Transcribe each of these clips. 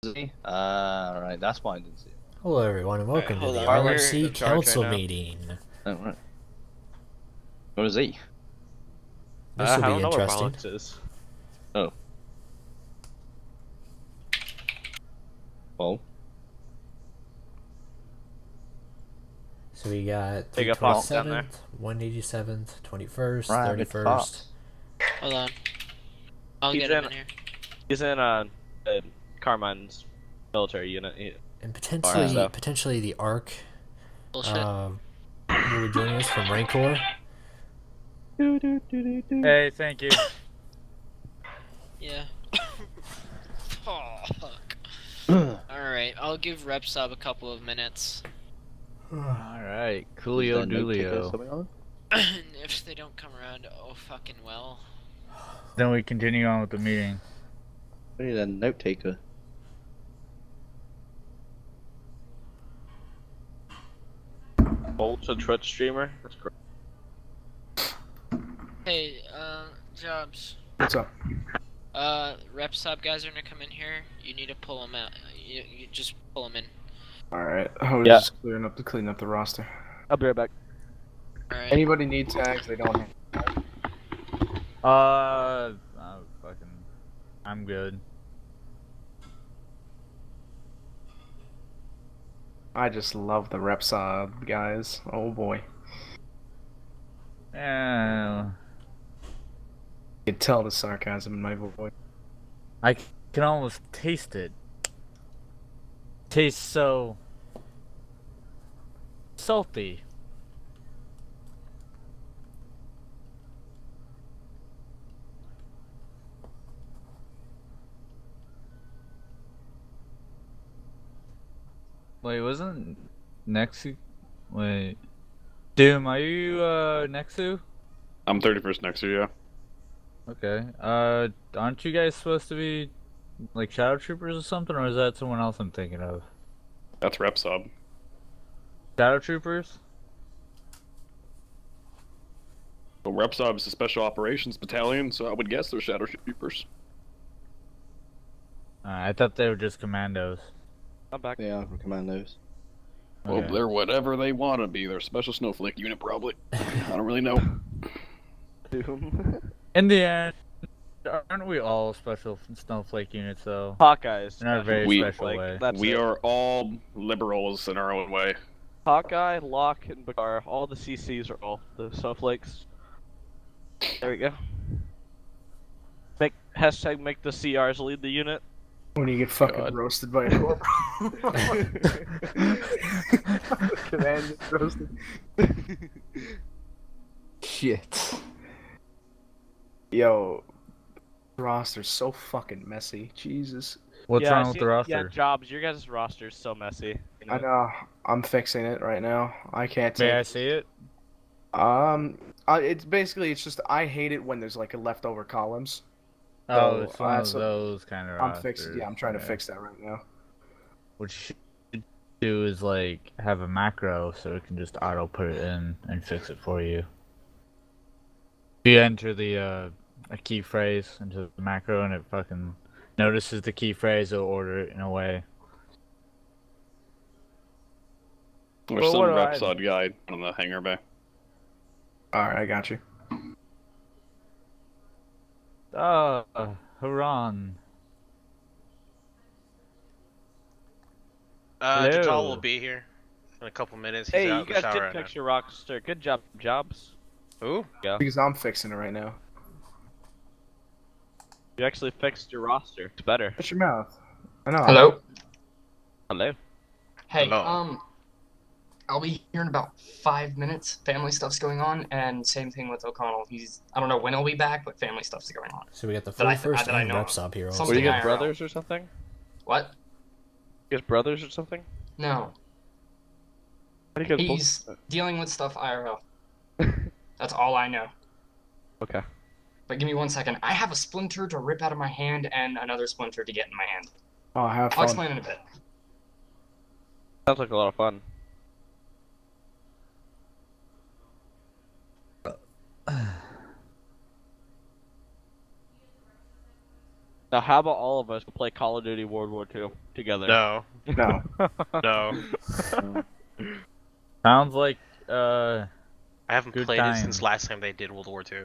Right, that's why I didn't see it. Hello everyone and welcome to hold the on, we're RMC in charge Council right now. meeting. Oh, right. What is he? This will I be don't know where interesting. Bollocks is. Oh. Well. So we got Take a fox down 327th, 187th, 21st, Private 31st. Fox. Hold on. I'll He's get him in here. He's in Carmine's military unit. And potentially Wow. potentially the ARC Bullshit. will be joining us from Rancor. Hey, thank you. Yeah. Oh, fuck. Alright, I'll give RepSub a couple of minutes. Alright, Is Coolio there a note taker or Doolio. something on If they don't come around, oh fucking well. Then we continue on with the meeting. it? We need a note taker. Bolt's a Twitch streamer. That's great. Hey, Jobs. What's up? RepSub guys are gonna come in here. You need to pull them out. You just pull them in. Alright, I was Yeah. just cleaning up the roster. I'll be right back. Alright. Anybody need tags they don't have? I'm good. I just love the Repsod guys. Oh boy. Yeah, You can tell the sarcasm in my voice. I can almost taste it. Tastes so salty. Wait, wasn't Nexu? Wait, Doom, are you Nexu? I'm 31st next year, yeah. Okay. Aren't you guys supposed to be like Shadow Troopers or something, or is that someone else I'm thinking of? That's rep sub. Shadow Troopers? Well, rep sub is a special operations battalion, so I would guess they're shadow troopers. I thought they were just commandos. I'm back. They are from Commandos. Well, Okay. they're whatever they want to be. They're a special snowflake unit, probably. I don't really know. Doom. In the end, aren't we all special snowflake units though? Hawkeye's In our very We- special like, way. That's We it. are all liberals in our own way. Hawkeye, Locke, and Bakar. All the CCs are all the snowflakes. There we go. Hashtag make the CRs lead the unit. When you get fucking God. roasted by a corporal. Command gets roasted. Shit. Yo, roster's so fucking messy. Jesus. What's Yeah, wrong with the Yeah, roster? Jobs, your guys' roster is so messy. I know. I'm fixing it right now. I can't May take. I see it? It's basically it's I hate it when there's like a leftover columns. Oh, So, it's one of so those kind of I'm rosters. fixing. Yeah, I'm trying to fix that right now. What you should do is like have a macro so it can just auto put it in and fix it for you. If you enter the a key phrase into the macro and it fucking notices the key phrase, it'll order it in a way. There's Well, some what do I- rep sub guide on the hangar bay. All right, I got you. Haran. Jatal Hello. will be here in a couple minutes. He's Hey, out you in the guys shower did right fix your roster. Good job, Jobs. now. Who? Yeah. Because I'm fixing it right now. You actually fixed your roster. It's better. Shut your mouth. I know. Hello? Hello. Hey, Hello. I'll be here in about 5 minutes. Family stuff's going on, and same thing with O'Connell. I don't know when he'll be back, but family stuff's going on. So we got the That I- 41st that I and know of. RepSub here. Were Something you IRL. guys brothers or something? What? You guys brothers or something? No. How do you guys both- He's dealing with stuff IRL. That's all I know. Okay. But give me 1 second. I have a splinter to rip out of my hand and another splinter to get in my hand. Oh, have I'll fun. explain in a bit. Sounds like a lot of fun. Now, how about all of us play Call of Duty World War II together? No. No. No. Sounds like I haven't Good played time. it since last time they did World War II.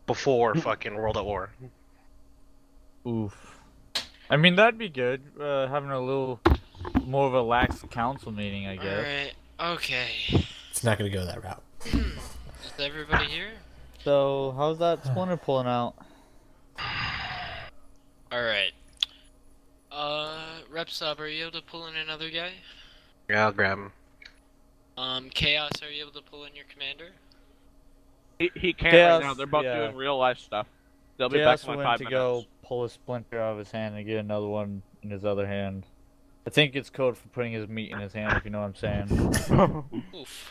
Before fucking World at War. oof. I mean that'd be good. Having a little more of a lax council meeting, I guess. Alright, okay. It's not gonna go that route. Is everybody here? So how's that splinter pulling out? Alright. Rep Sub, are you able to pull in another guy? Yeah, I'll grab him. Chaos, are you able to pull in your commander? He can't Chaos, right now. They're both yeah. doing real life stuff. They'll be Chaos back in like went 5 to minutes. go pull a splinter out of his hand and get another one in his other hand. I think it's code for putting his meat in his hand, if you know what I'm saying. Oof.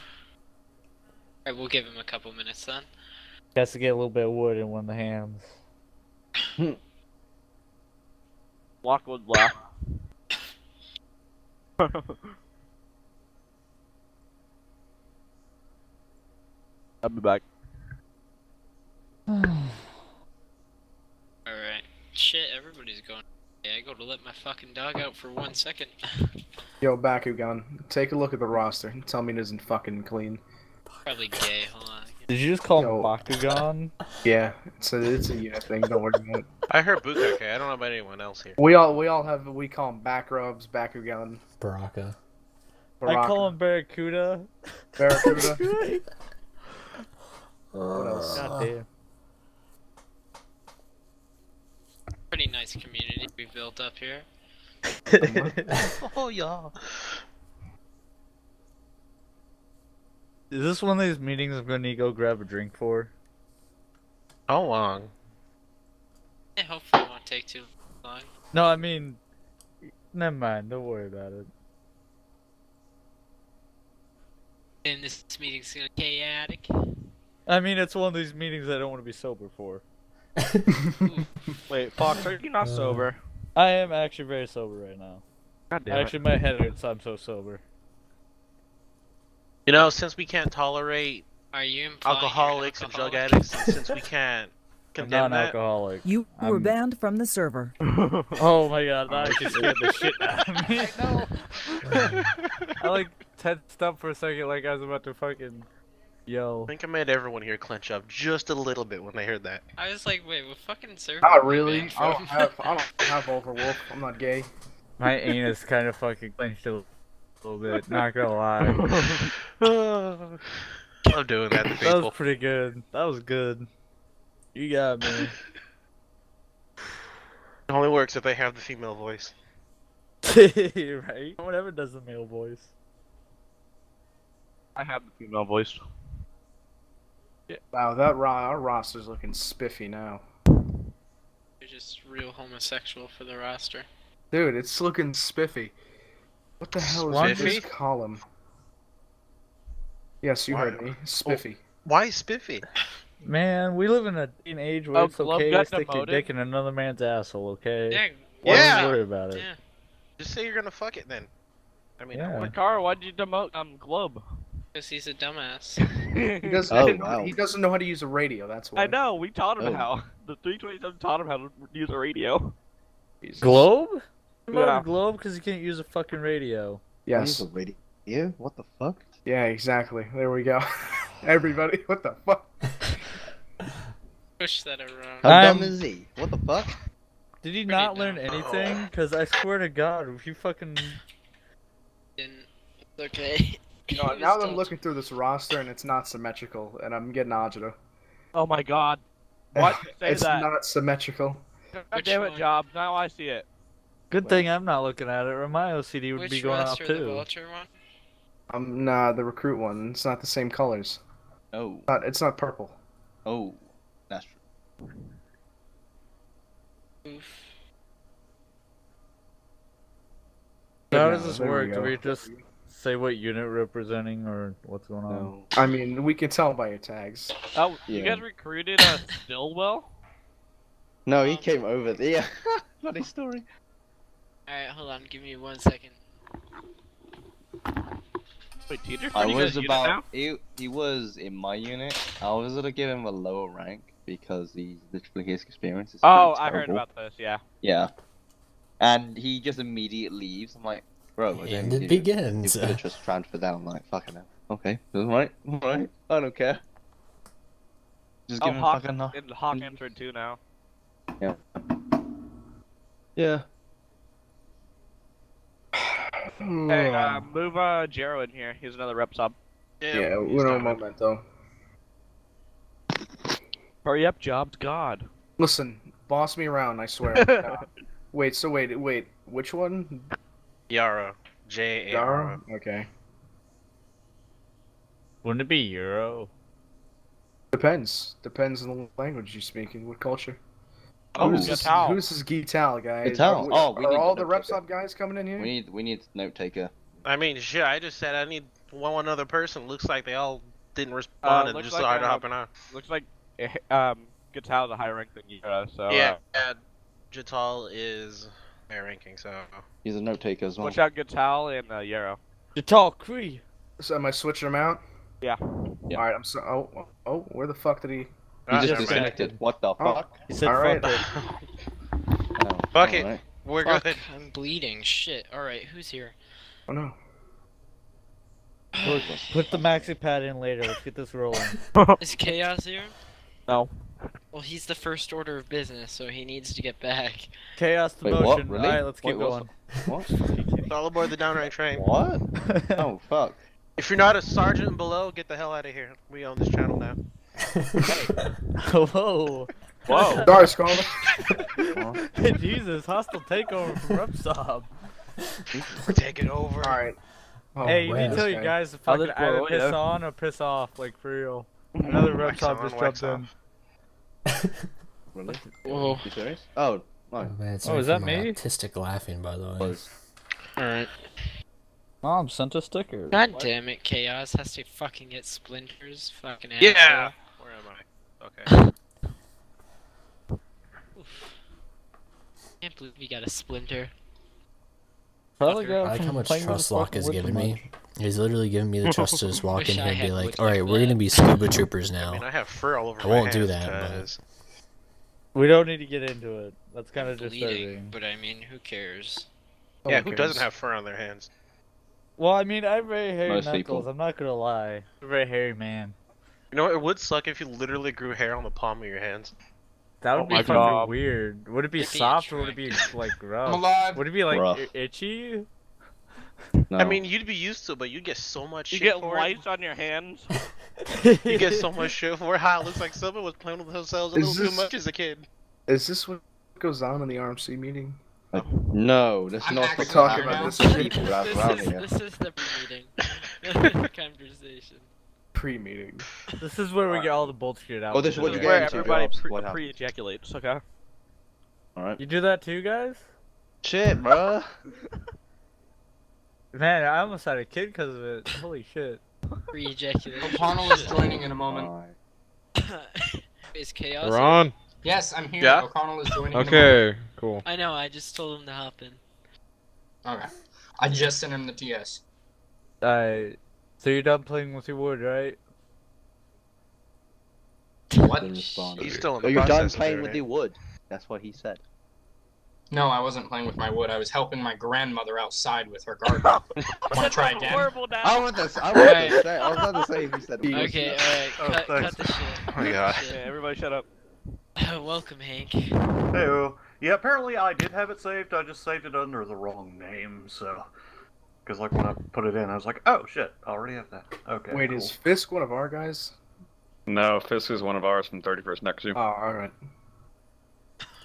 Alright, we'll give him a couple minutes then. He has to get a little bit of wood in one of the hands. Lockwood laugh. I'll be back. Alright. Shit, everybody's going. Yeah, I go to let my fucking dog out for 1 second. Yo, Bakugan, take a look at the roster and tell me it isn't fucking clean. Probably gay, hold on. Did you just call him Yo. Bakugan? Yeah, it's a unit thing. Don't worry about it. I heard Bukake. I don't know about anyone else here. We call them back rubs, Bakugan, Baraka. I call him Barracuda. Barracuda. What else? God damn. Pretty nice community we built up here. Oh, yeah. Is this one of these meetings I'm gonna need to go grab a drink for? How long? Yeah, hopefully it won't take too long. No, I mean, never mind. Don't worry about it. And this meeting's gonna be chaotic. I mean, it's one of these meetings I don't want to be sober for. Wait, Fox, are you not sober? I am actually very sober right now. God damn it. Actually, my head hurts. I'm so sober. You know, since we can't tolerate Are you implying alcoholics you're and an drug alcoholic? addicts, and since we can't I'm condemn not an that, alcoholic. You were I'm- banned from the server. Oh my god, that actually scared the shit out of me. I like tensed up for a second, like I was about to fucking yo. I think I made everyone here clench up just a little bit when they heard that. I was like, wait, what fucking server? Not are we really. banned I from? don't have Overwolf. I'm not gay. My anus kind of fucking clenched a little bit. Not gonna lie. I'm doing that to That people. was pretty good. That was good. You got me. It only works if they have the female voice. Right? Whatever does the male voice. I have the female voice. Wow, our roster's looking spiffy now. You're just real homosexual for the roster. Dude, it's looking spiffy. What the hell is Spiffy? this column? Yes, you heard me. Spiffy. Why spiffy? Man, we live in an age where Oh, it's Glove okay to got stick your demoted? dick in another man's asshole, okay? Yeah. Yeah. Don't worry about it. Yeah. Just say you're gonna fuck it then. I mean, Yeah. Cara, why'd you demote Globe? Because he's a dumbass. He doesn't. Oh, wow. He doesn't know how to use a radio. That's why. I know, we taught him Oh. how. The 327 taught him how to use a radio. Jesus. Globe? Yeah. Globe because you can't use a fucking radio. Yes. Use a radio? What the fuck? Yeah. Exactly. There we go. Everybody, what the fuck? Push that around. How dumb is he? What the fuck? Did he Pretty not learn dumb. anything? Because I swear to God, if you fucking... Didn't. Okay. No, now that I'm looking through this roster and it's not symmetrical, and I'm getting agita. Oh my god. What? Say It's that. not symmetrical. God Which damn it, one? Job. Now I see it. Good thing I'm not looking at it, or my OCD would Which be going off roster, the too. Vulture one? Nah, the recruit one. It's not the same colors. Oh. It's not purple. Oh. That's true. Oof. How Yeah, does this there we work? Do go. we just say what unit we're representing, or what's going on? No. I mean, we can tell by your tags. Oh, you Yeah. guys recruited Stillwell? No, he came over there. Yeah. Funny story. Alright, hold on, give me 1 second. Wait, teacher? I you was guys unit now? about. He was in my unit. I was gonna give him a lower rank because literally his experience is Oh, pretty I heard terrible. about this. Yeah. Yeah. And he just immediately leaves. I'm like, bro, I And don't it see you. begins. You could have just transferred that. I'm like, fucking hell. Okay, alright, alright. I don't care. Just give him Hawk, fucking Hawk entered too now. Yeah. Yeah. Hey, move Jero in here. He's another rep sub. Yeah, uno momento. Hurry up, job's God. Listen, boss me around, I swear. Wait, which one? Yara. J-A-R-A. Dara? Okay. Wouldn't it be Euro? Depends. Depends on the language you're speaking. What culture? Oh, Who's this Gital guy? Gital. Oh, we need all the the note taker. Repsop guys coming in here? We need note taker. I mean, shit, I just said I need one other person. Looks like they all didn't respond and just started hopping on. Looks like Gatal is a higher rank than Yara, so... Yeah, Jatal is higher ranking, so... He's a note taker as well. Watch out, Gatal and Yarrow. Jatal Cree. So am I switching them out? Yeah. Alright, I'm so... Oh, where the fuck did he... He just disconnected. What the fuck? He said Alright. Fuck it. We're Fuck, good. I'm bleeding. Shit. Alright, who's here? Oh no. Put the maxi pad in later. Let's get this rolling. Is Chaos here? No. Well, he's the first order of business, so he needs to get back. Chaos to Wait, motion. what? Really? Alright, let's keep Wait, going. What? All aboard the downrange train. What? Oh, fuck. If you're not a sergeant and below, get the hell out of here. We own this channel now. Whoa. Whoa. Sorry, Scarlet. Jesus, hostile takeover from Repsop. We're taking over. Alright. Oh, Hey, you man, need to tell this you guy. guys to How fucking did either Boy, piss yeah. on or piss off, like for real. Another Wax Repsop on, just wax jumped in. off. Really? Whoa. You serious? Oh, no. Oh, man, it's Oh, is that from me? Autistic laughing, by the way. Was. Alright. Mom sent a sticker. God damn it, Chaos has to fucking get splinters. Fucking asshole. Yeah! Where am I? Okay. Can't believe you got a splinter. Probably Fucker. got I like how from much playing with trust the Lock fucking is wood giving too me. much. He's literally giving me the trust to just walk Wish in I here and be had like, wood alright, like we're that." gonna be scuba troopers I mean, now. I have fur all over I my won't do hands that, but- 'cause- We don't need to get into it. That's kind of Bleeding, disturbing. but I mean, who cares? Yeah, Who who doesn't cares? have fur on their hands? Well, I mean, I have very hairy Most knuckles. people. I'm not gonna lie. I'm a very hairy man. You know what? It would suck if you literally grew hair on the palm of your hands. That would Oh be my fucking God. weird. Would it be It'd be soft or would it be like rough? I'm alive. Would it be like Rough. itchy? No. I mean, you'd be used to it, but you'd get so much You shit get for lice on your hands. it. You get so much shit for it. How it looks like someone was playing with themselves a Is little too this- much as a kid. Is this what goes on in the RMC meeting? No, that's I'm not actually supposed to talking happen. about This this is people around here. This is the meeting conversation. Pre-meeting. This is where we get all the bullshit out. Oh, this is what This you is get where into, everybody Jobs. What happened? pre-ejaculates, okay? Alright. You do that too, guys? Shit, bro. Man, I almost had a kid because of it. Holy shit. Pre-ejaculation. O'Connell is joining in a moment. Alright. Is Chaos? We're on? Yes, I'm here. Yeah? O'Connell is joining in a moment. Okay, cool. I know, I just told him to hop in. Okay. I just sent him the TS. So you're done playing with your wood, right? What? Didn't respond. He's still in Oh, the you're done process of playing doing with it. the wood. That's what he said. No, I wasn't playing with my wood. I was helping my grandmother outside with her garden. Want to try again? Horrible now. I was about to say if he said Okay, alright, Oh, cut thanks. the shit. Oh my god. Yeah, everybody shut up. Welcome, Hank. Hey, yeah, apparently I did have it saved, I just saved it under the wrong name, so... Because, like, when I put it in, I was like, oh, shit, I already have that. Okay, Wait, cool. is Fisk one of our guys? No, Fisk is one of ours from 31st next year. Oh, alright.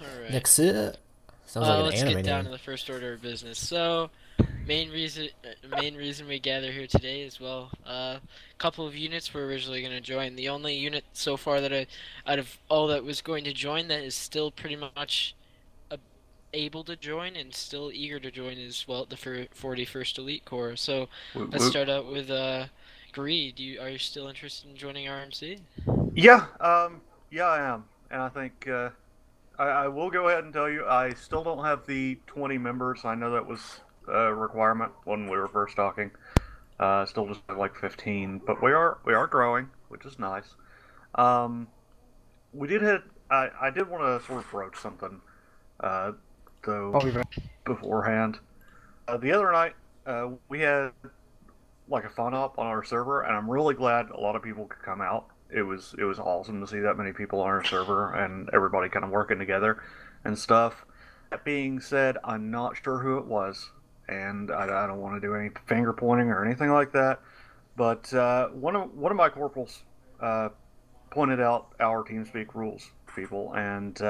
Alright. Next it. Sounds like an Let's anime get down name. to the first order of business. So, main reason we gather here today is, well, a couple of units were originally going to join. The only unit so far that out of all that was going to join that is still pretty much able to join and still eager to join is, well, the 41st Elite Corps. So, let's start out with Greed. Are you still interested in joining RMC? Yeah, yeah, I am. And I think, I will go ahead and tell you, I still don't have the 20 members. I know that was a requirement when we were first talking. Still just have like 15, but we are growing, which is nice. we did hit. I did want to sort of broach something, though, I'll be back. beforehand. The other night, we had like a fun up on our server, and I'm really glad a lot of people could come out. It was awesome to see that many people on our server and everybody kind of working together and stuff. That being said, I'm not sure who it was, and I don't want to do any finger pointing or anything like that. But one of my corporals pointed out our TeamSpeak rules to people, and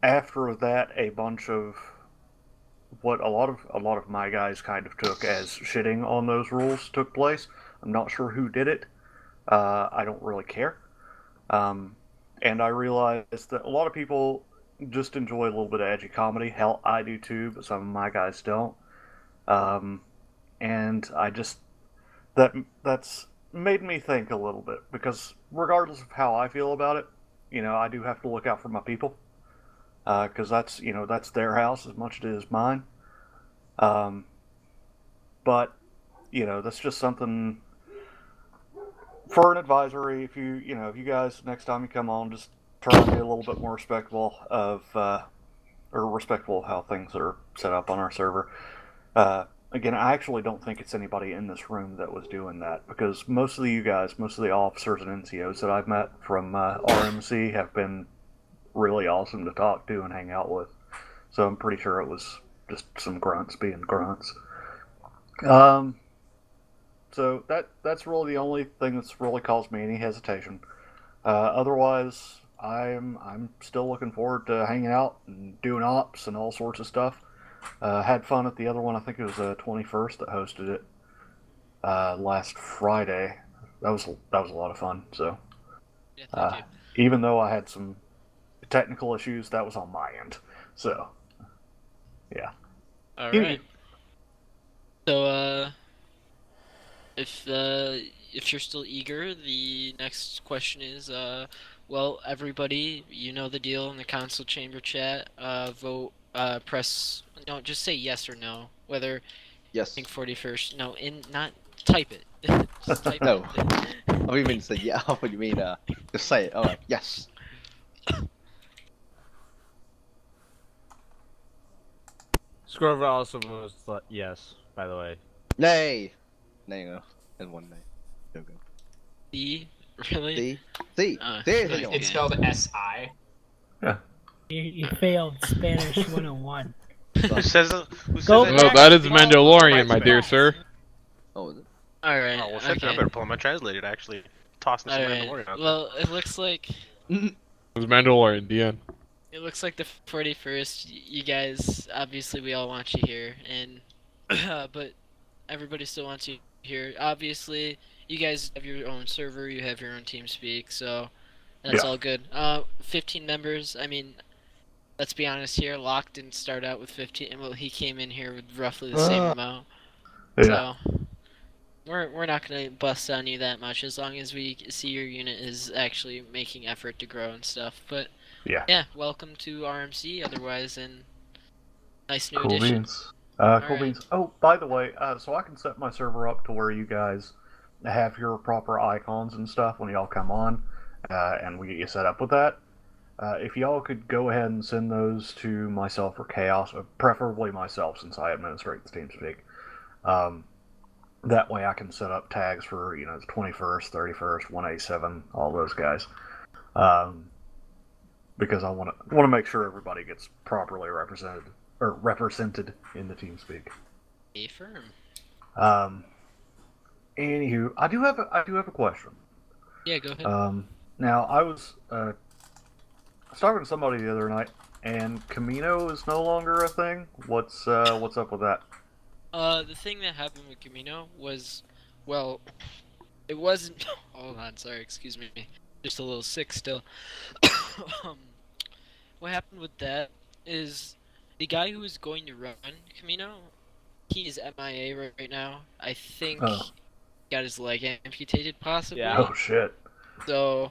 after that, a bunch of what a lot of my guys kind of took as shitting on those rules took place. I'm not sure who did it. I don't really care. And I realized that a lot of people just enjoy a little bit of edgy comedy. Hell, I do too, but some of my guys don't. And I just that's made me think a little bit, because regardless of how I feel about it, I do have to look out for my people. Because that's their house as much as it is mine. But that's just something for an advisory. If you guys next time you come on, just try and be a little bit more respectful of how things are set up on our server. Again, I actually don't think it's anybody in this room that was doing that, because most of the officers and NCOs that I've met from RMC have been really awesome to talk to and hang out with. So I'm pretty sure it was just some grunts being grunts. So that's really the only thing that's really caused me any hesitation. Otherwise, I'm still looking forward to hanging out and doing ops and all sorts of stuff. Had fun at the other one. I think it was 21st that hosted it last Friday. That was a lot of fun. So even though I had some technical issues, that was on my end. So yeah. All right. So if you're still eager, the next question is well, everybody, you know the deal in the council chamber chat. Vote. Press. No, just say yes or no. Whether. Yes. Think 41st. No, not type it. Just type No. it. I thought you mean say yeah. I thought you mean just say it. Oh, yes. Scrover also was yes, by the way. Nay. Nay, no. And one nay. Go go. C? Really? C. It's spelled S-I. Yeah. You failed Spanish 101. Who says Go it? back. that is Mandalorian, my dear sir. Oh, is it? Alright. Oh, well, shit, I better pull my translator to actually toss some Mandalorian out. Well, it looks like. It was Mandalorian, DN. It looks like the 41st. You guys, obviously, we all want you here, and but everybody still wants you here. Obviously, you guys have your own server. You have your own TeamSpeak, so that's all good. 15 members. I mean, let's be honest here. Locke didn't start out with 15. Well, he came in here with roughly the same amount. Yeah. So we're not gonna bust on you that much, as long as we see your unit is actually making effort to grow and stuff. But yeah, welcome to RMC. Otherwise, and nice new addition. Beans. Cool beans. Oh, by the way, so I can set my server up to where you guys have your proper icons and stuff when y'all come on, and we get you set up with that. If y'all could go ahead and send those to myself or Chaos, preferably myself since I administrate the TeamSpeak. That way I can set up tags for, the 21st, 31st, 187, all those guys. Because I want to make sure everybody gets properly represented in the TeamSpeak. Affirm. Anywho, I do have a question. Yeah, go ahead. Now I was talking to somebody the other night, and Camino is no longer a thing. What's up with that? The thing that happened with Camino was, well, it wasn't. Hold on, sorry, excuse me. Just a little sick still. What happened with that is the guy who was going to run Camino, he is MIA right now. I think he got his leg amputated, possibly. Yeah. Oh shit. So.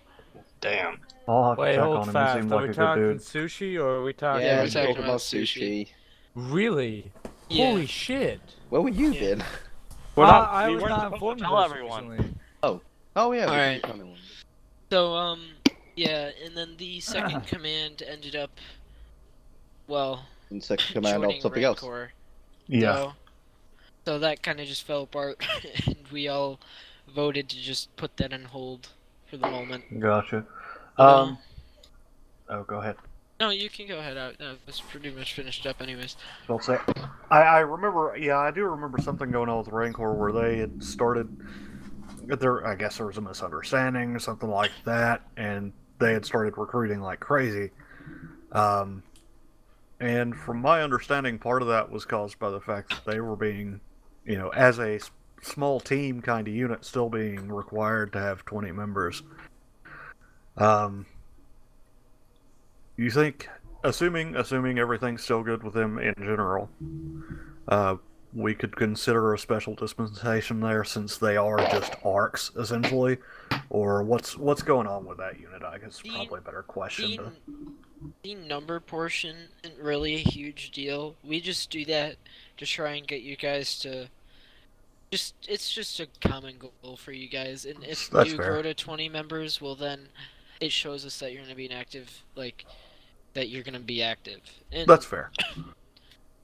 Damn. I'll have to check on him. He seemed like a good dude. Sushi or are we talking? Yeah, we're talking about sushi. Really? Yeah. Holy shit! Where were you then? I was not informed tell of this everyone. recently. Oh yeah. All right. So Yeah, and then the second command ended up, well, In second command of joining something else. Rancor. Yeah. So that kind of just fell apart, and we all voted to just put that on hold for the moment. Gotcha. But, Oh, go ahead. no, you can go ahead. I was pretty much finished up anyways. I'll say, I remember, yeah, I do remember something going on with Rancor where they had started, I guess there was a misunderstanding or something like that, and they had started recruiting like crazy. And from my understanding, part of that was caused by the fact that they were being, as a small team kind of unit, still being required to have 20 members. You think, assuming everything's still good with them in general, we could consider a special dispensation there since they are just arcs essentially, or what's going on with that unit? I guess probably a better question. The number portion isn't really a huge deal. We just do that to try and get you guys to it's just a common goal for you guys, and if That's you fair. grow to 20 members, well then it shows us that you're going to be an active, that you're going to be active. And, That's fair.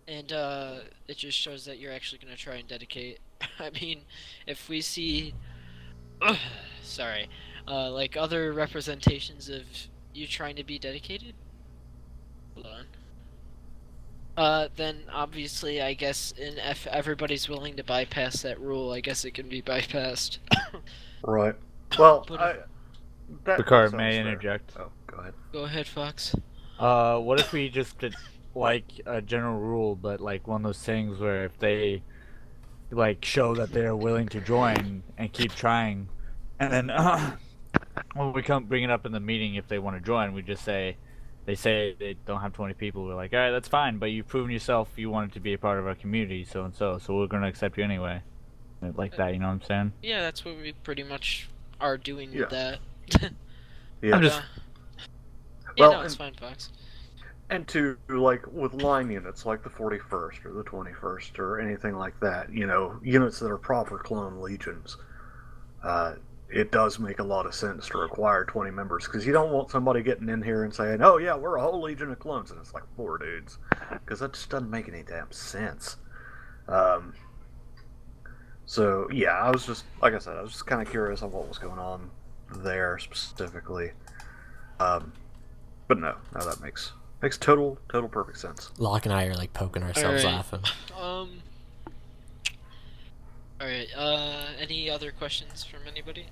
And it just shows that you're actually going to try and dedicate. I mean, if we see sorry, like other representations of you trying to be dedicated, hold on. Then obviously, I guess, if everybody's willing to bypass that rule, I guess it can be bypassed. Right. Well, But, Picard, sounds may I fair. interject? Oh, go ahead. Go ahead, Fox. What if we just did, like, a general rule, but, like, one of those things where if they, like, show that they're willing to join and keep trying, and then, when we come bring it up in the meeting if they want to join, we just say, they say they don't have 20 people, we're like, alright, that's fine, but you've proven yourself you wanted to be a part of our community, so we're gonna accept you anyway. Like that, you know what I'm saying? Yeah, that's what we pretty much are doing with that. Yeah. I'm just... Yeah, Well, no, it's fine, Fox. And to, like, with line units, like the 41st or the 21st or anything like that, units that are proper clone legions, it does make a lot of sense to require 20 members, because you don't want somebody getting in here and saying, oh yeah, we're a whole legion of clones, and it's like 4 dudes, because that just doesn't make any damn sense. So, yeah, I was just, like I said, I was just kind of curious on what was going on there specifically. But no, that makes total perfect sense. Locke and I are like poking ourselves laughing. Alright, any other questions from anybody?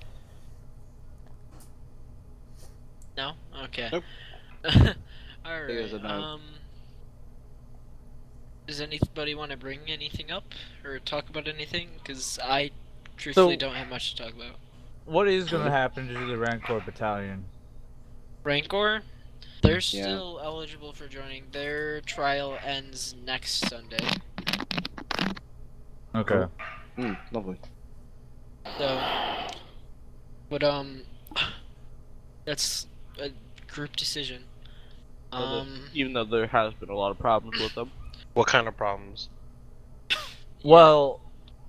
No? Okay. Nope. Alright, does anybody want to bring anything up or talk about anything? Because I truthfully don't have much to talk about. What is going to happen to the Rancor battalion? Rancor? They're still eligible for joining. Their trial ends next Sunday. Okay. Lovely. So, but that's a group decision. Even though there has been a lot of problems with them. What kind of problems? Well,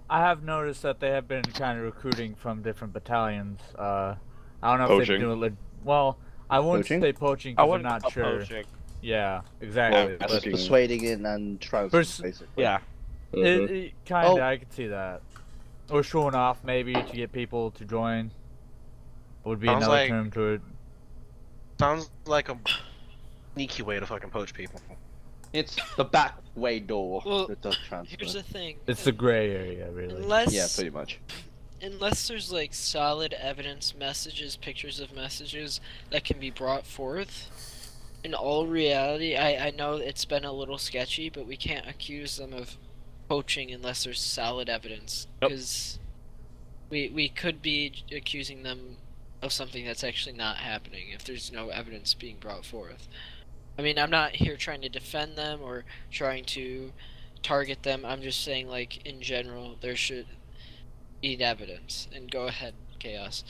I have noticed that they have been kind of recruiting from different battalions. I don't know if they're doing it. Well, I wouldn't say poaching because I'm not sure. Poaching. Yeah, exactly. Well, just persuading in and trouncing, basically. Yeah. It kind of, I could see that. Or showing off, maybe, to get people to join. Would be another term to it. Sounds like a sneaky way to fucking poach people. It's the back way door that does transfer. Here's the thing. It's the gray area, really. Yeah, pretty much. Unless there's like solid evidence, messages, pictures of messages that can be brought forth. In all reality, I know it's been a little sketchy, but we can't accuse them of poaching unless there's solid evidence. Because we could be accusing them of something that's actually not happening if there's no evidence being brought forth. I mean, I'm not here trying to defend them or trying to target them. I'm just saying, like, in general, there should be evidence. And go ahead, Chaos.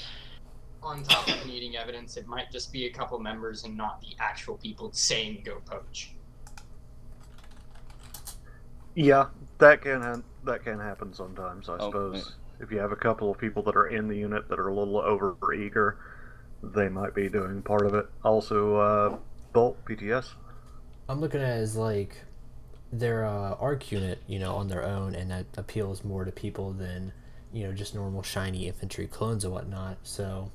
On top of needing evidence, it might just be a couple members and not the actual people saying go poach. Yeah, that can happen sometimes, I suppose. If you have a couple of people that are in the unit that are a little over eager, they might be doing part of it. Also, Bolt PTS. I'm looking at it as like their arc unit, on their own, and that appeals more to people than just normal shiny infantry clones and whatnot. So,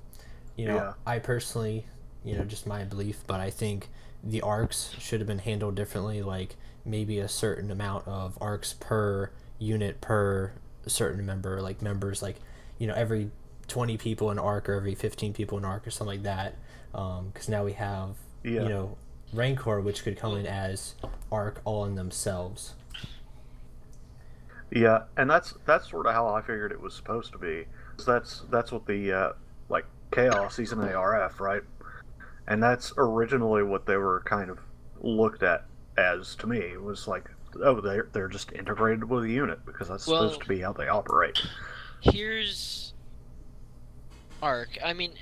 Yeah. I personally, just my belief, but I think the arcs should have been handled differently. Like maybe a certain amount of arcs per unit per certain member, like members, like every 20 people in arc or every 15 people in arc or something like that. Because now we have Rancor, which could come in as arc all in themselves. Yeah, and that's sort of how I figured it was supposed to be. That's what the like Chaos he's an ARF, right? And that's originally what they were kind of looked at as to me. It was like, oh, they're just integrated with a unit because that's supposed to be how they operate. Here's Arc. I mean,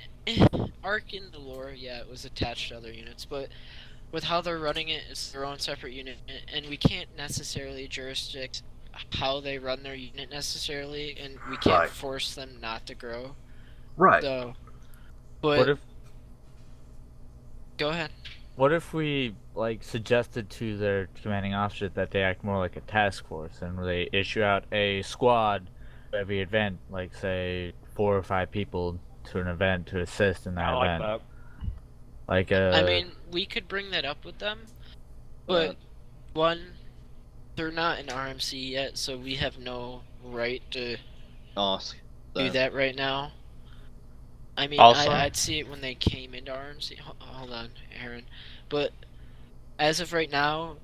Arc in the lore, yeah, it was attached to other units, but with how they're running it, it's their own separate unit, and we can't necessarily jurisdict how they run their unit necessarily, and we can't force them not to grow. Right. So, but what if? Go ahead. What if we suggested to their commanding officer that they act more like a task force and they issue out a squad for every event, like say 4 or 5 people to an event to assist in that event. Like that. I mean, we could bring that up with them, but one, they're not in RMC yet, so we have no right to do that right now. I mean, I'd see it when they came into RMC. Hold on, Aaron. But as of right now,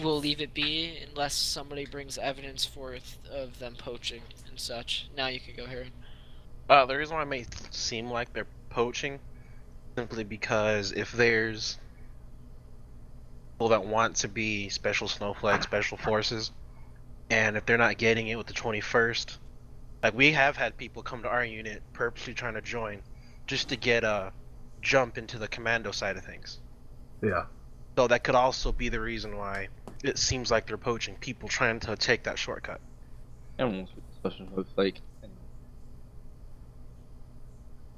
we'll leave it be unless somebody brings evidence forth of them poaching and such. Now you can go, Aaron. The reason why it may seem like they're poaching simply because if there's people that want to be special snowflake, special forces, and if they're not getting it with the 21st, like we have had people come to our unit purposely trying to join just to get a jump into the commando side of things. Yeah. So that could also be the reason why it seems like they're poaching people trying to take that shortcut. Everyone's special snowflake.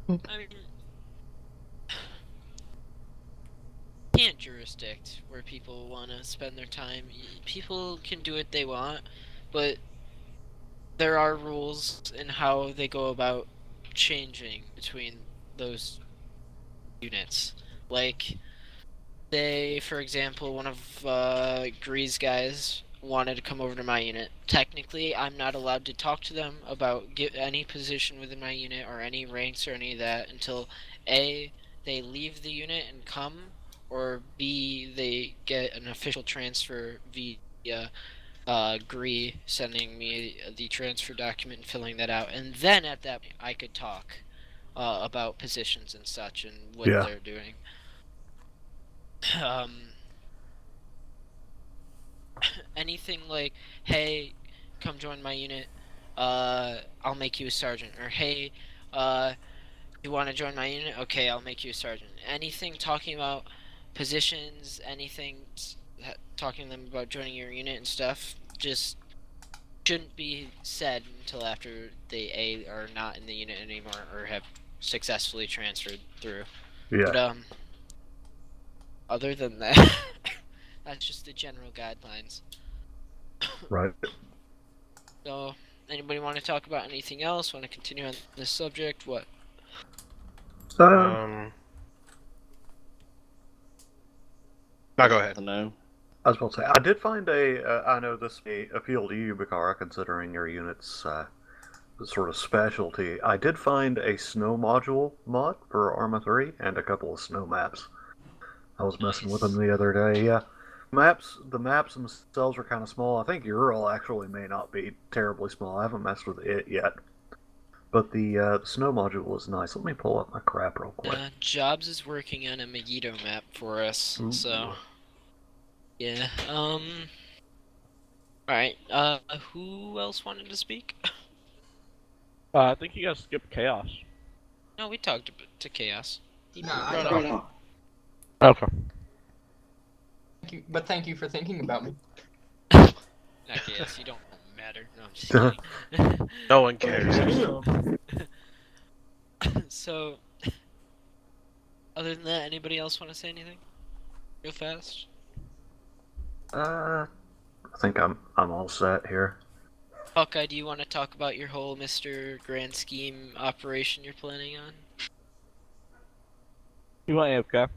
I mean, can't jurisdict where people want to spend their time. People can do what they want, but there are rules in how they go about changing between those units. Like, say, for example, one of Gree's guys wanted to come over to my unit. Technically, I'm not allowed to talk to them about any position within my unit or any ranks or any of that until A, they leave the unit and come, or B, they get an official transfer via Gree sending me the transfer document and filling that out, and then at that point I could talk about positions and such and what they're doing. Anything like, hey, come join my unit, I'll make you a sergeant, or hey, you want to join my unit? Okay, I'll make you a sergeant. Anything talking about positions, anything talking to them about joining your unit and stuff, just shouldn't be said until after they are not in the unit anymore or have successfully transferred through. Yeah. But other than that, that's just the general guidelines. Right. So, anybody want to talk about anything else? Want to continue on this subject? What? No, go ahead. No. I was about to say, I did find I know this may appeal to you, Bakara, considering your unit's sort of specialty. I did find a snow module mod for Arma 3 and a couple of snow maps. I was messing with them the other day, yeah. The maps themselves are kind of small. I think Ural actually may not be terribly small. I haven't messed with it yet. But the snow module is nice. Let me pull up my crap real quick. Jobs is working on a Megiddo map for us, so... Yeah, Alright, who else wanted to speak? I think you guys skipped Chaos. No, we talked to Chaos. No, I brought it up. Okay. But thank you for thinking about me. Not Chaos, you don't matter. No, I'm just kidding. No one cares. So, Other than that, anybody else want to say anything? Real fast. I think I'm all set here. Hawkeye, do you want to talk about your whole Mr. Grand Scheme operation you're planning on? You want AFK?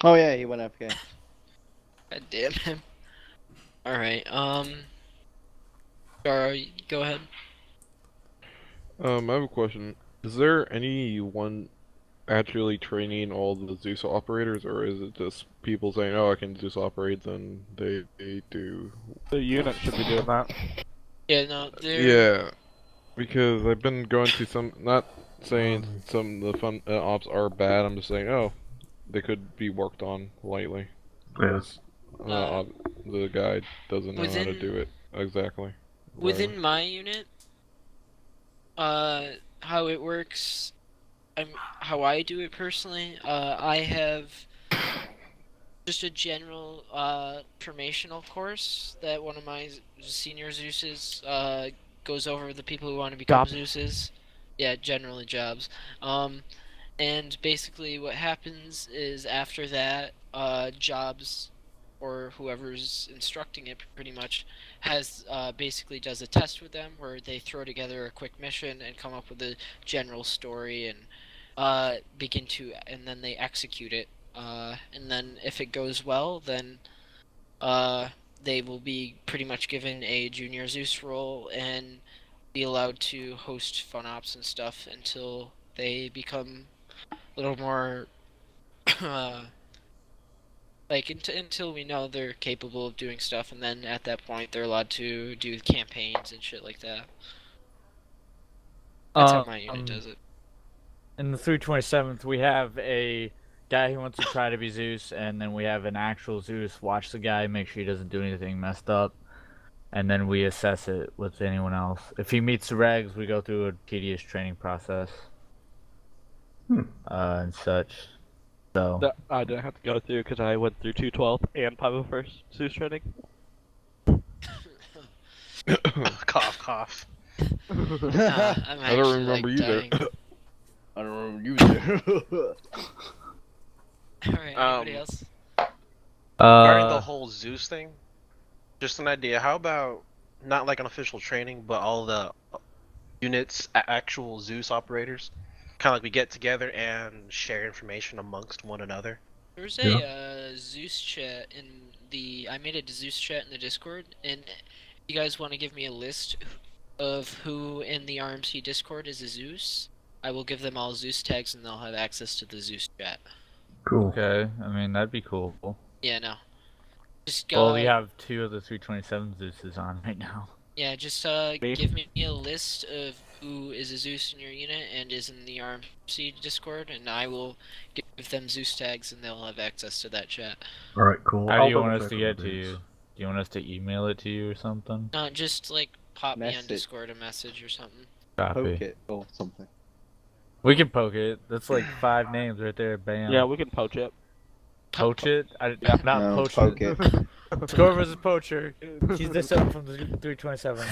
Oh yeah, he went AFK. God damn him. Alright, Gar, go ahead. I have a question. Is there anyone actually training all the Zeus operators, or is it just people saying, "Oh, I can Zeus operate," then they do? The unit should be doing that. Yeah, no, they're... Yeah, because I've been going to some, not saying some of the fun ops are bad. I'm just saying, oh, they could be worked on lightly. Yes. The guy doesn't know how to do it exactly. Within my unit, how it works, how I do it personally, I have just a general formational course that one of my senior Zeuses goes over with the people who want to become Zeuses. Yeah, generally jobs. And basically what happens is after that, jobs, or whoever's instructing it pretty much, has basically does a test with them where they throw together a quick mission and come up with a general story and and then they execute it. And then if it goes well, then they will be pretty much given a junior Zeus role and be allowed to host fun ops and stuff until they become a little more like until we know they're capable of doing stuff, and then at that point they're allowed to do campaigns and shit like that. That's how my unit does it. In the 327th, we have a guy who wants to try to be Zeus, and then we have an actual Zeus watch the guy, make sure he doesn't do anything messed up, and then we assess it with anyone else. If he meets the regs, we go through a tedious training process. And such. So That I didn't have to go through because I went through 212 and 501st Zeus training. Cough, cough. I don't remember you there. I don't remember you there. Alright, anybody else? Regarding the whole Zeus thing, just an idea. How about not like an official training, but all the units, actual Zeus operators, kind of like we get together and share information amongst one another. There's a Zeus chat in the. I made a Zeus chat in the Discord, and you guys want to give me a list of who in the RMC Discord is a Zeus? I will give them all Zeus tags, and they'll have access to the Zeus chat. Cool. Okay, I mean that'd be cool. Yeah, no. Just Well, we have 2 of the 327 Zeuses on right now. Yeah, just give me a list of who is a Zeus in your unit and is in the RMC Discord, and I will give them Zeus tags, and they'll have access to that chat. Alright, cool. How do you want us to get to you? Do you want us to email it to you or something? Just like pop me on Message. Discord a message or something. Copy. Poke it or something. We can poke it. That's like 5 names right there. Bam. Yeah, we can poach it. Poach it? I'm not No, poaching. poke it. Score versus poacher. Keys this up from the 327.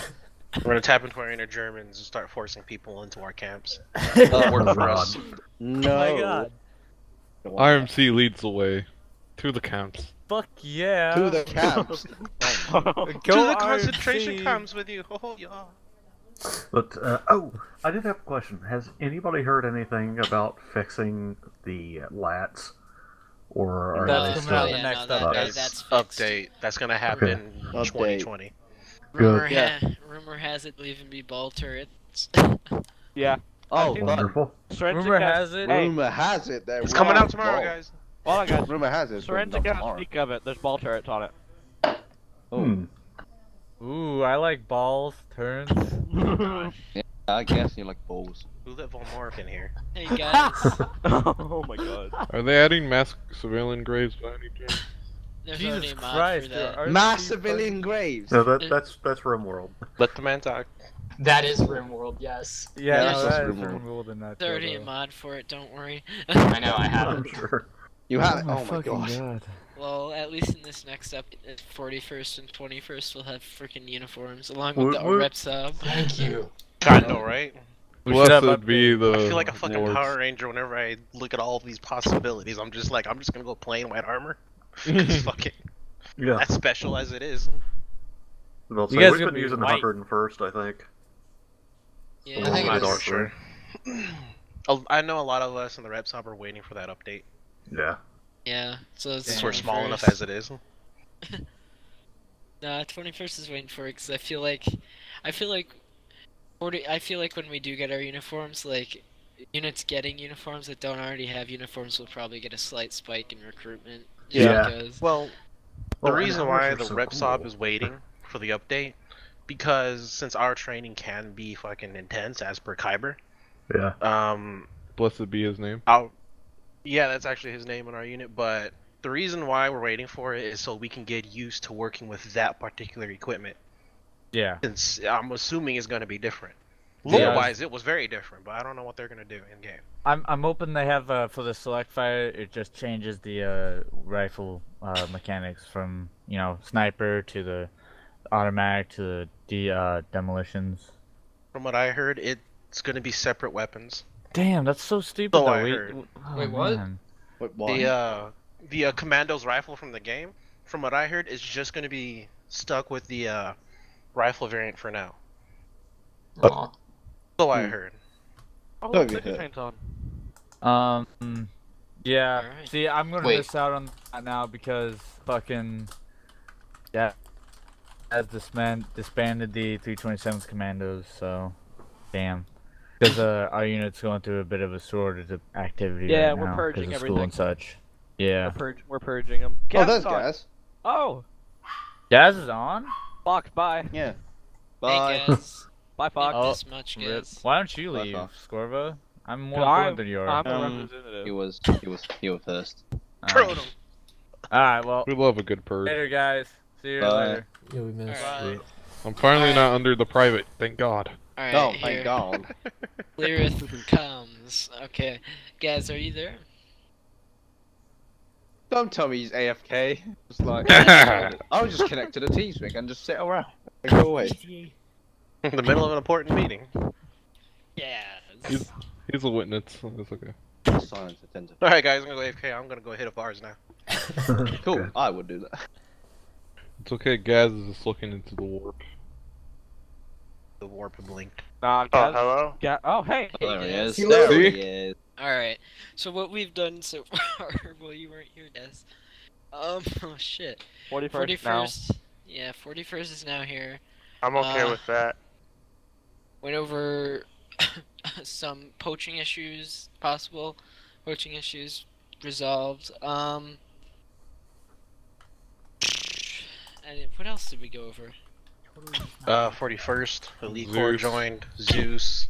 We're gonna tap into our inner Germans and start forcing people into our camps. Oh, Work for us. No. Oh my god. RMC leads the way to the camps. Fuck yeah. To the camps. Go To the concentration RMC. camps with you. Oh, yeah. But, oh, I did have a question. Has anybody heard anything about fixing the lats? Or are That's they coming out still... the next that's fixed. Update. That's gonna happen in Update. 2020. Rumor, Good. rumor has it they'll even be ball turrets. Yeah. Oh, Wonderful. Rumor has it. Hey, rumor has it that It's coming out tomorrow, guys. hold on, guys. Rumor has it. It's coming out Forensic tomorrow. speak of it. There's ball turrets on it. Hmm. Ooh, I like balls, turns. Yeah, I guess you like balls. Who let Volmork in here? Hey guys, Oh my god. Are they adding mass civilian graves by any chance? there's Jesus already a mod Christ, for that. there are Mass these civilian graves. No, that's RimWorld. Let the man talk. That is RimWorld, yes. Yeah, that's no, just that is removed. removed in that. There's already a though. mod for it, don't worry. I know, I have I'm it. sure. You have it. Oh my fucking gosh. god. Well, at least in this next up, 41st and 21st, we'll have freaking uniforms along with the Woot woot. rep sub. Thank you. I know, right? We should have Blessed be updated. the I feel like a fucking Lord's. Power Ranger whenever I look at all of these possibilities. I'm just gonna go plain white armor. Cause fuck it. Yeah. That's special as it is. They'll You say, guys we've gonna been be using the white. 101st, I think. Yeah. I think Along it with is. Dark Sure. Three. I know a lot of us in the rep sub are waiting for that update. Yeah. Yeah. So it's Since we're small enough 21st. as it is. Nah, 21st is waiting for it because I feel like when we do get our uniforms, like units getting uniforms that don't already have uniforms will probably get a slight spike in recruitment. just Yeah. Because... Well, the and reason ours why are the so rep sub cool. is waiting for the update, because since our training can be fucking intense as per Kyber, Yeah. Blessed be his name. yeah, that's actually his name in our unit, but the reason why we're waiting for it is so we can get used to working with that particular equipment. Yeah. Since I'm assuming it's going to be different. Yeah. Lore-wise, it was very different, but I don't know what they're going to do in game. I'm hoping they have for the select fire. It just changes the rifle mechanics from sniper to the automatic to the demolitions. From what I heard, it's going to be separate weapons. Damn, that's so stupid. So though. I heard. Wait, what? Man. Wait, why? The commando's rifle from the game, from what I heard, is just going to be stuck with the rifle variant for now. Aw. So I heard. Oh, Don't look, get hit. paint's on. Yeah. Alright. See, I'm gonna Wait. miss out on that now because fucking has disbanded the 327th Commandos. So, damn. Because our unit's going through a bit of a shortage of activity Yeah, right we're now purging 'cause of school and everything. such. Yeah. We're purging them. Oh, there's gas. Oh, Jazz is on. Fox, bye. Yeah. Hey Bye. guys, Bye, Fox. not Oh, this much, Rip. guys. Why don't you Bye, leave, Fox. Scorvo? I'm more I'm- important than you are. I'm a Um, representative. He was first. Trolled him. Alright, well, We love a good purge. later, guys. See you Bye. later. Yeah, we missed. Alright. I'm finally Alright. not under the private. Thank God. Alright, Oh, here. thank God. Cleareth comes. Okay. Guys, are you there? Don't tell me he's AFK. Just like I'll just connect to the TeamSpeak and just sit around and go away. In the middle of an important meeting. Yes. He's a witness. It's okay. Silence attentive. Alright, guys, I'm going to go AFK. I'm going to go hit up ours now. Cool. I would do that. It's okay. Gaz is just looking into the warp. The warp blinked. Nah, Oh, hello? Yeah. Oh, hey. Oh, there he is. Hey, There See? he is. Alright. So what we've done so far, well, you weren't here, Des. Oh shit. 41st now. 41st. Yeah, 41st is now here. I'm okay with that. Went over some poaching issues, possible poaching issues resolved. And what else did we go over? 41st, Elite Corps Zeus. joined, Zeus.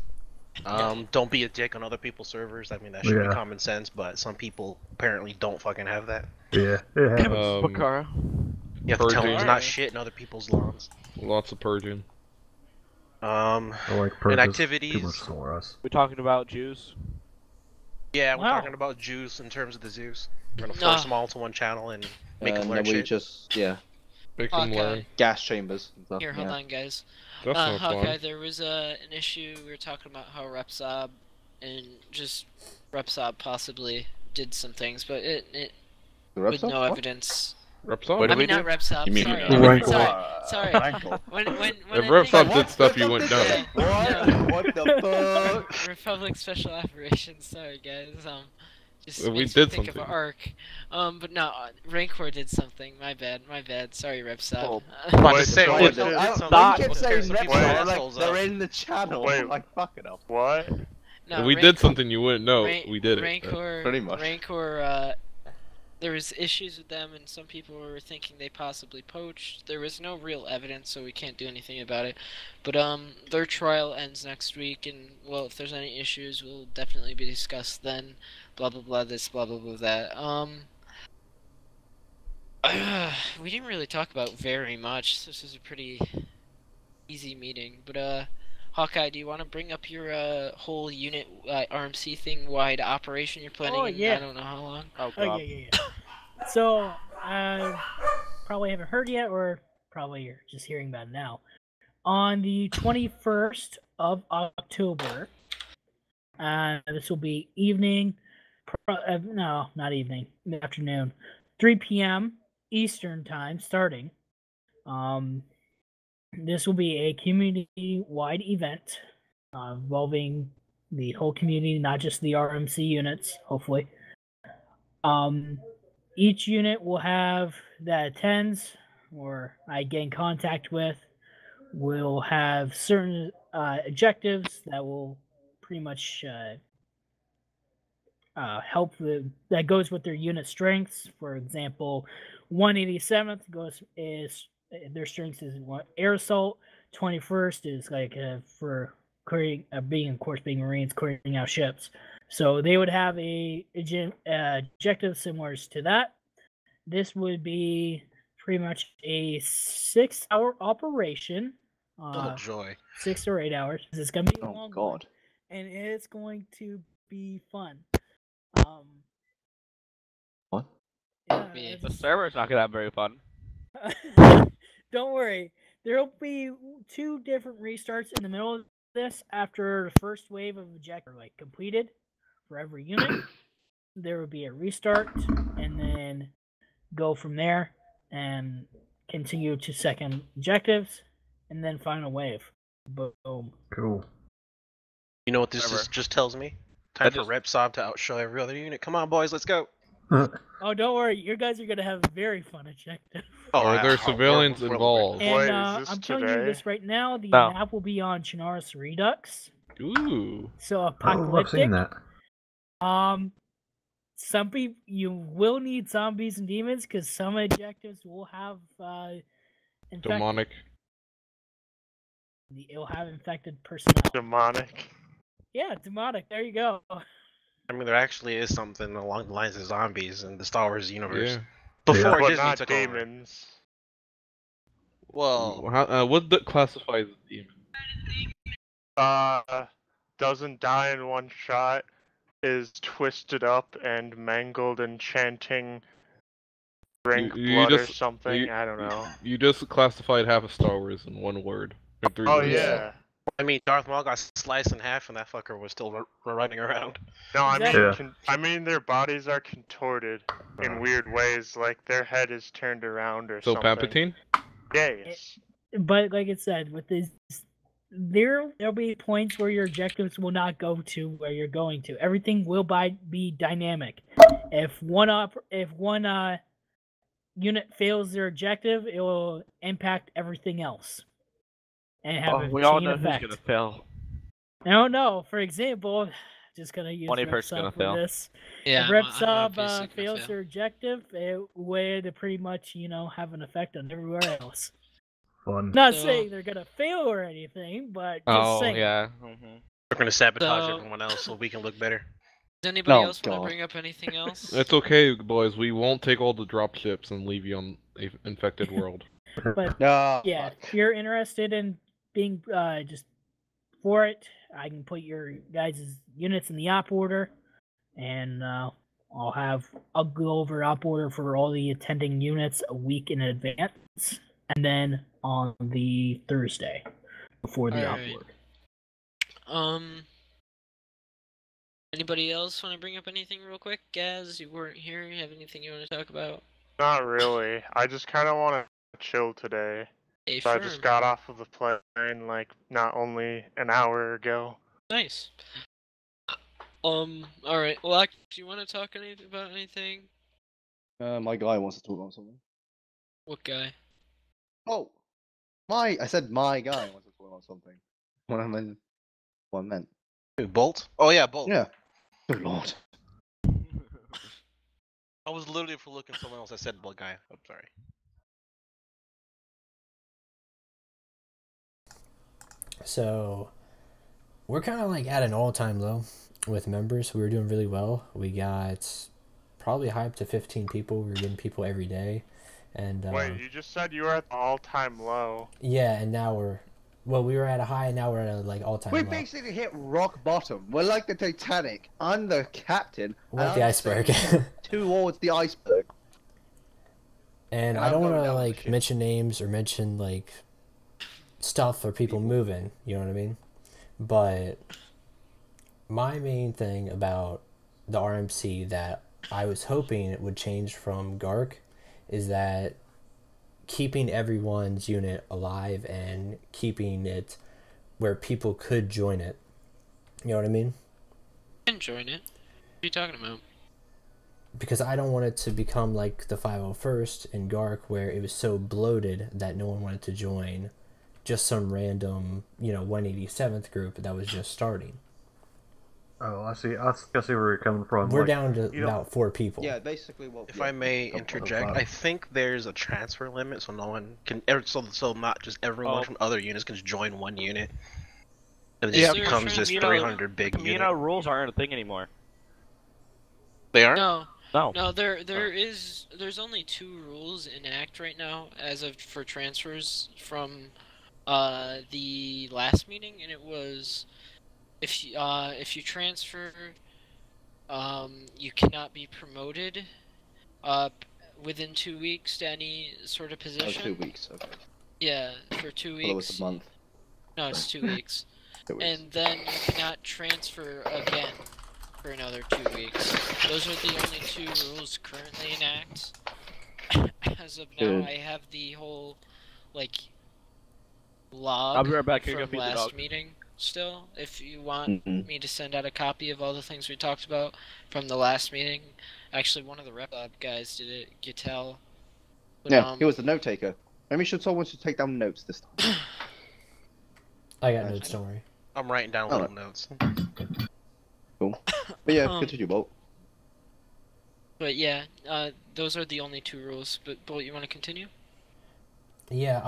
Don't be a dick on other people's servers. I mean, that should Yeah. be common sense, but some people apparently don't fucking have that. Yeah. Yeah. Bakara. You have to tell them Purging. it's not shit in other people's lawns. Lots of purging. I like And purpose. activities. Too much for us. We talking about Jews? Yeah, we're Wow. talking about Zeus in terms of the Zeus. We're gonna Nah. force them all to one channel and make them And learn then we shit. just Make them Okay. learn. gas chambers. And stuff. Here, hold yeah. on, guys. That's not Hawkeye, fun. there was an issue. We were talking about how Repsob and just Repsob possibly did some things, but it The with Repsol? no What? evidence. Repsol? What I do we mean, not do? Repsob. You mean sorry. Rancor. Sorry. Rancor. When If I Repsol think- did stuff, you wouldn't know. Yeah, What? no. What the fuck? Republic Special Operations. Sorry, guys. Just We makes me did think of something. ARC. But no, Rancor did something. My bad. Oh, Sorry, Repsol. I'm about to Wait, say, so what what did did- something Stop. We kept to saying scare some people's Repsol, assholes like up. they're in the channel. Wait. I'm like, fuck it up. What? No, If we did something you wouldn't know, we did it. Rancor, Pretty much. Rancor, there was issues with them, and some people were thinking they possibly poached. There was no real evidence, so we can't do anything about it. But their trial ends next week, and well, if there's any issues, will definitely be discussed then. Blah blah blah. This blah blah blah that. We didn't really talk about very much. This was a pretty easy meeting, but Hawkeye, do you want to bring up your whole unit RMC thing wide operation you're planning? Oh, yeah. In, I don't know how long. Oh, Oh, God. yeah. So, probably haven't heard yet, or probably you're just hearing about it now. On the 21st of October, This will be evening. No, not evening. Afternoon. 3 p.m. Eastern time starting. This will be a community-wide event involving the whole community, not just the RMC units, hopefully. Each unit will have that attends or I get in contact with will have certain objectives that will pretty much help that goes with their unit strengths. For example, 187th is their strengths is air assault. 21st is like for clearing, being Marines, clearing out ships. So they would have a objective similar to that. This would be pretty much a 6-hour operation. Oh joy! 6 or 8 hours. It's gonna be a long God. one, and it's going to be fun. What? Yeah, The server's not gonna have very fun. Don't worry. There'll be 2 different restarts in the middle of this after the first wave of objectives are completed for every unit. There will be a restart, and then go from there and continue to second objectives, and then final wave. Boom. Cool. You know what this just tells me? Time for RepSob to outshow every other unit. Come on, boys, let's go. Oh, don't worry. You guys are going to have a very fun objective. Are there civilians involved? And I'm telling you this right now. The map will be on Chinaris Redux. Ooh. So apocalyptic. I've seen that. Some people, you will need zombies and demons because some objectives will have Demonic. It'll have infected personnel. Demonic. Yeah, demonic. There you go. I mean, there actually is something along the lines of zombies in the Star Wars universe. Yeah. Before But Disney not took demons. Well, what classifies as demon? Doesn't die in one shot, is twisted up and mangled and chanting drink blood or something. I don't know. You just classified half of Star Wars in one word. Or 3 Oh words. yeah. I mean, Darth Maul got sliced in half, and that fucker was still running around. No, I mean, Exactly. I mean their bodies are contorted in weird ways, like their head is turned around or So something. Palpatine? Yes. But like I said, with this, there'll be points where your objectives will not go to where you're going to. Everything will be dynamic. If one unit fails their objective, it will impact everything else, and have a We all chain know effect. who's gonna fail. No. For example, just gonna use 21st RepSob gonna for fail. this. Yeah, If I'm RepSob obviously gonna fails fail. their objective, it would pretty much have an effect on everywhere else. Fun. Not So- saying they're gonna fail or anything, but just saying. yeah. We're gonna sabotage So- everyone else so we can look better. Does anybody Oh, else want God. to bring up anything else? It's okay, boys. We won't take all the drop ships and leave you on a infected world. But No. yeah, if you're interested in being just for it, I can put your guys' units in the op order, and I'll go over op order for all the attending units a week in advance, and then on the Thursday before the op Alright. order. Anybody else want to bring up anything real quick? Gaz, you weren't here. You have anything you want to talk about? Not really. I just kind of want to chill today. Hey, So I firm. just got off of the plane like not only an hour ago. Nice. Alright. Well, do you want to talk about anything? My guy wants to talk about something. What guy? Oh, I said my guy wants to talk about something. What I meant. Who, Bolt? Oh yeah, Bolt. Yeah. Good lord. I was literally looking someone else. I said Bolt guy. I'm sorry. So we're kind of like at an all-time low with members. We were doing really well. We got probably high up to 15 people. We were getting people every day. And Wait, you just said you were at the all-time low. yeah, and now we were at a high, and now we're at a like all-time We low. basically hit rock bottom. We're like the Titanic. I'm the captain. We're at and the I'm iceberg. sailing towards the iceberg. And I I'm don't going want to down the like ship. mention names or mention like stuff or people moving, you know what I mean? But My main thing about the RMC that I was hoping it would change from GARC is that keeping everyone's unit alive and keeping it where people could join it. You know what I mean? You can join it. What are you talking about? Because I don't want it to become like the 501st in GARC where it was so bloated that no one wanted to join just some random, 187th group that was just starting. Oh, I see. I see where you're coming from. We're down to about 4 people. Yeah, basically what. If I may interject, I think there's a transfer limit, so no one can. So not just everyone from other units can just join one unit. And it just becomes this 300 big unit. Communal rules aren't a thing anymore. They aren't? No, there's only 2 rules in Act right now for transfers from the last meeting, and it was if you transfer, you cannot be promoted within 2 weeks to any sort of position. 2 weeks. Okay. Yeah, for 2 weeks. Well, it was a month. No, it's 2 weeks. 2 weeks. And then you cannot transfer again for another 2 weeks. Those are the only 2 rules currently in Act. As of now, I have the whole log I'll be right back. from last meeting still. If you want me to send out a copy of all the things we talked about from the last meeting. Actually, one of the rep guys did it, Gittel. Yeah, he was the note taker. Maybe someone should take down notes this time. I got notes, don't worry. I'm writing down little notes. Cool. But yeah, continue, Bolt. But yeah, those are the only 2 rules. But Bolt, you want to continue? Yeah,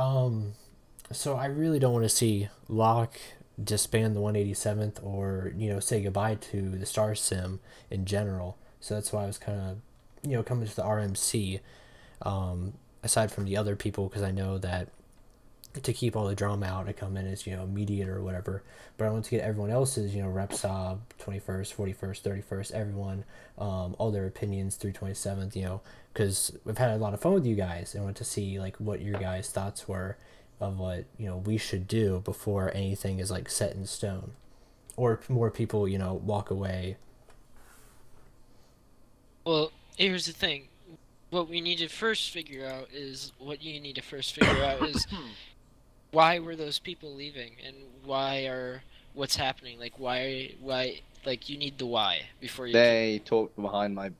so I really don't want to see Locke disband the 187th or, say goodbye to the Starsim in general. So that's why I was kind of, coming to the RMC, aside from the other people, because I know that to keep all the drama out, I come in as, mediator or whatever. But I want to get everyone else's, Repsob, 21st, 41st, 31st, everyone, all their opinions through 27th, because we've had a lot of fun with you guys and want to see, what your guys' thoughts were of what, we should do before anything is, set in stone. Or more people, walk away. Well, here's the thing. What we need to first figure out is why were those people leaving and what's happening? Why you need the why before you. They talked behind my.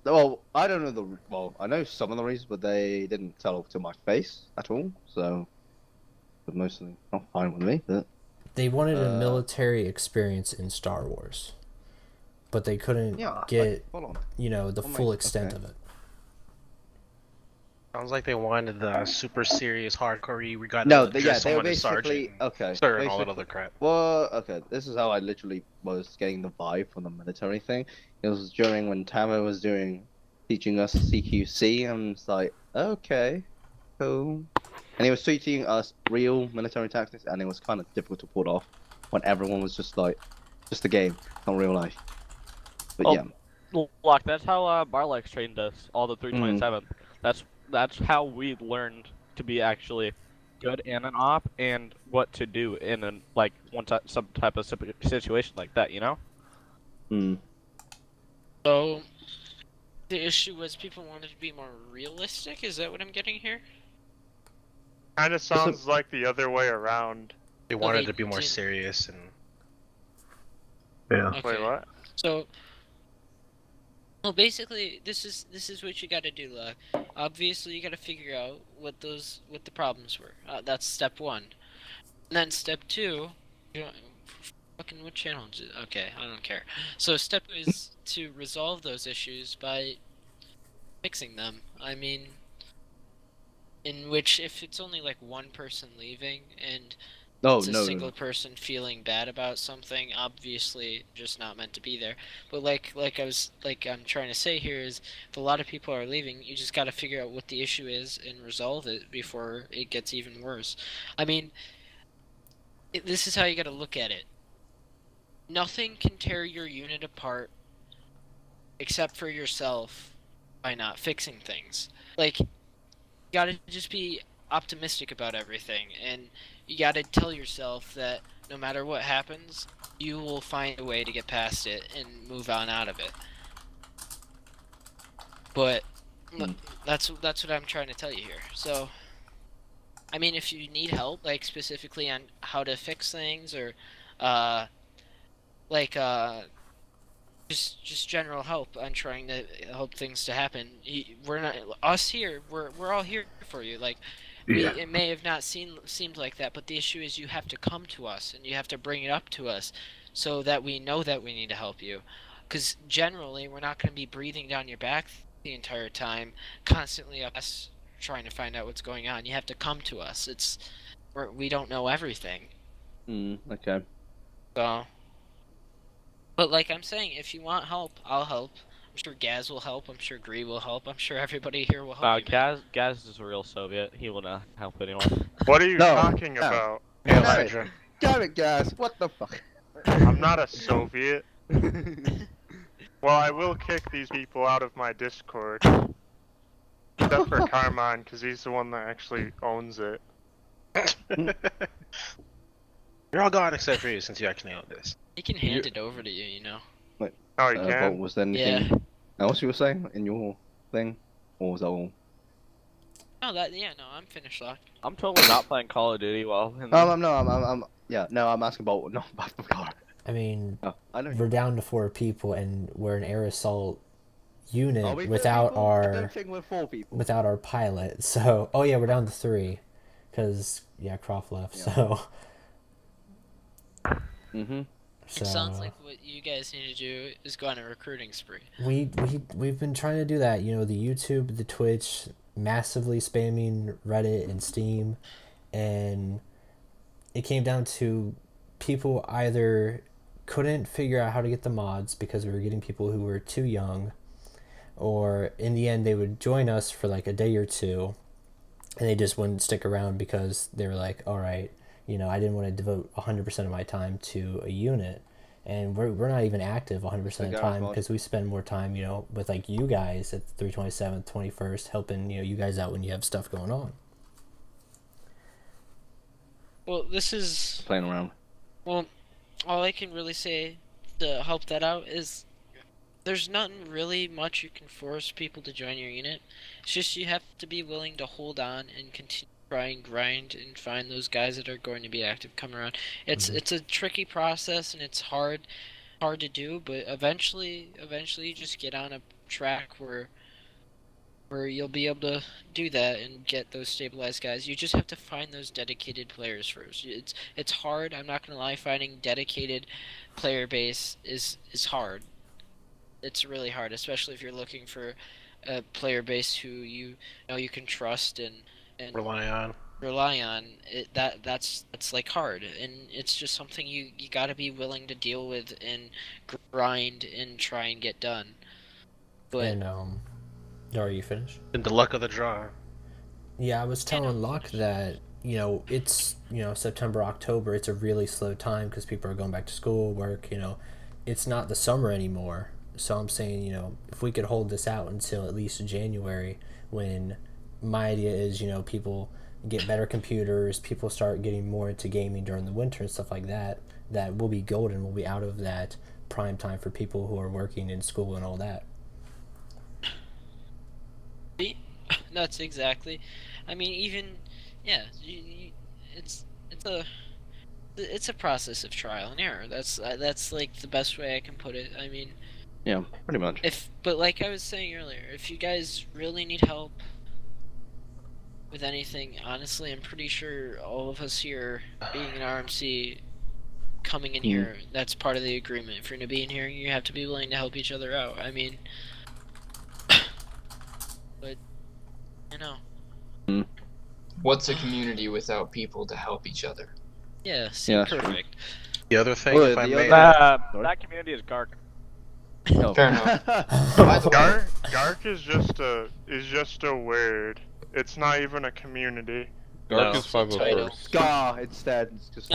Well, I don't know I know some of the reasons, but they didn't tell to my face at all. So, but mostly not fine with me. But they wanted a military experience in Star Wars, but they couldn't get the full extent of it. Sounds like they wanted the super serious hardcore. We got they were basically sir, and all that other crap. Well, okay, this is how I literally was getting the vibe from the military thing. It was during when Tama was teaching us CQC, and it's like, okay, cool. And he was teaching us real military tactics, and it was kind of difficult to pull off when everyone was just a game, not real life. But yeah. Look, that's how Barlex trained us, all the 327th. That's how we learned to be actually good in an op and what to do in some type of situation like that, So the issue was people wanted to be more realistic. Is that what I'm getting here? Kind of sounds like the other way around. They wanted to be more serious and. Yeah. Okay. Wait, what? So. Well, basically, this is what you got to do, Luck. Obviously, you got to figure out what the problems were. That's step 1. And then step 2, fucking what channel is it? Okay, I don't care. So step 2 is to resolve those issues by fixing them. I mean, in which if it's only one person leaving and it's a single person feeling bad about something, obviously just not meant to be there. But I'm trying to say here is if a lot of people are leaving, you just got to figure out what the issue is and resolve it before it gets even worse. I mean, this is how you got to look at it. Nothing can tear your unit apart except for yourself by not fixing things. You got to just be optimistic about everything, and you gotta tell yourself that no matter what happens, you will find a way to get past it and move on out of it. But that's what I'm trying to tell you here. So, I mean, if you need help, like specifically on how to fix things, or just general help on trying to help things to happen, we're not us here. We're all here for you. Like, it may have not seemed like that, but the issue is you have to come to us and you have to bring it up to us, so that we know that we need to help you. Because generally, we're not going to be breathing down your back the entire time, constantly us trying to find out what's going on. You have to come to us. We don't know everything. Okay. So, but like I'm saying, if you want help, I'll help. I'm sure Gaz will help. I'm sure Gree will help. I'm sure everybody here will help. Gaz is a real Soviet. He will not help anyone. What are you talking about? Damn it, Gaz. What the fuck? I'm not a Soviet. Well, I will kick these people out of my Discord. Except for Carmine, because he's the one that actually owns it. You're all gone except for you, since you actually own this. He can hand it over to you, you know. Wait, oh, you can? Bolt, was there anything else you were saying in your thing? Or was that all? No, I'm finished, Lock. I'm totally not playing Call of Duty while in I'm asking about the car. I mean, I know we're down to 4 people, and we're an air assault unit without our pilot. So, oh yeah, we're down to 3, because Croft left. So. So, it sounds like what you guys need to do is go on a recruiting spree. We've been trying to do that. You know, the YouTube, the Twitch, massively spamming Reddit and Steam, and it came down to people either couldn't figure out how to get the mods because we were getting people who were too young, or in the end they would join us for like a day or two and they just wouldn't stick around because they were like, all right, you know, I didn't want to devote 100% of my time to a unit, and we're not even active 100% of the time because we spend more time, you know, with like you guys at the 327th, 21st, helping, you know, you guys out when you have stuff going on. Well, this is playing around. Well, all I can really say to help that out is there's nothing really much you can force people to join your unit. It's just you have to be willing to hold on and continue to try and grind and find those guys that are going to be active come around. It's a tricky process and it's hard to do, but eventually you just get on a track where you'll be able to do that and get those stabilized guys. You just have to find those dedicated players first. It's hard, I'm not gonna lie. Finding dedicated player base is hard. It's really hard, especially if you're looking for a player base who you know you can trust and rely on. That's like hard, and it's just something you got to be willing to deal with and grind and try and get done. But are you finished? And the luck of the draw. Yeah, I was telling Locke that, you know, it's, you know, September, October, it's a really slow time because people are going back to school, work, you know, it's not the summer anymore. So I'm saying, you know, if we could hold this out until at least January, when my idea is, you know, people get better computers, people start getting more into gaming during the winter and stuff like that, that we'll be golden, we'll be out of that prime time for people who are working in school and all that. That's exactly. I mean, even it's a process of trial and error. That's like the best way I can put it. I mean, yeah, pretty much. But like I was saying earlier, if you guys really need help with anything, honestly, I'm pretty sure all of us here, being an RMC, coming in here, that's part of the agreement. If you're gonna be in here, you have to be willing to help each other out. I mean, but you know. What's a community without people to help each other? Yeah, perfect. The other thing, if I may, that community is Gark. No. Fair enough. Gark is just a word. It's not even a community. Gark is 501st. Gar instead. It's just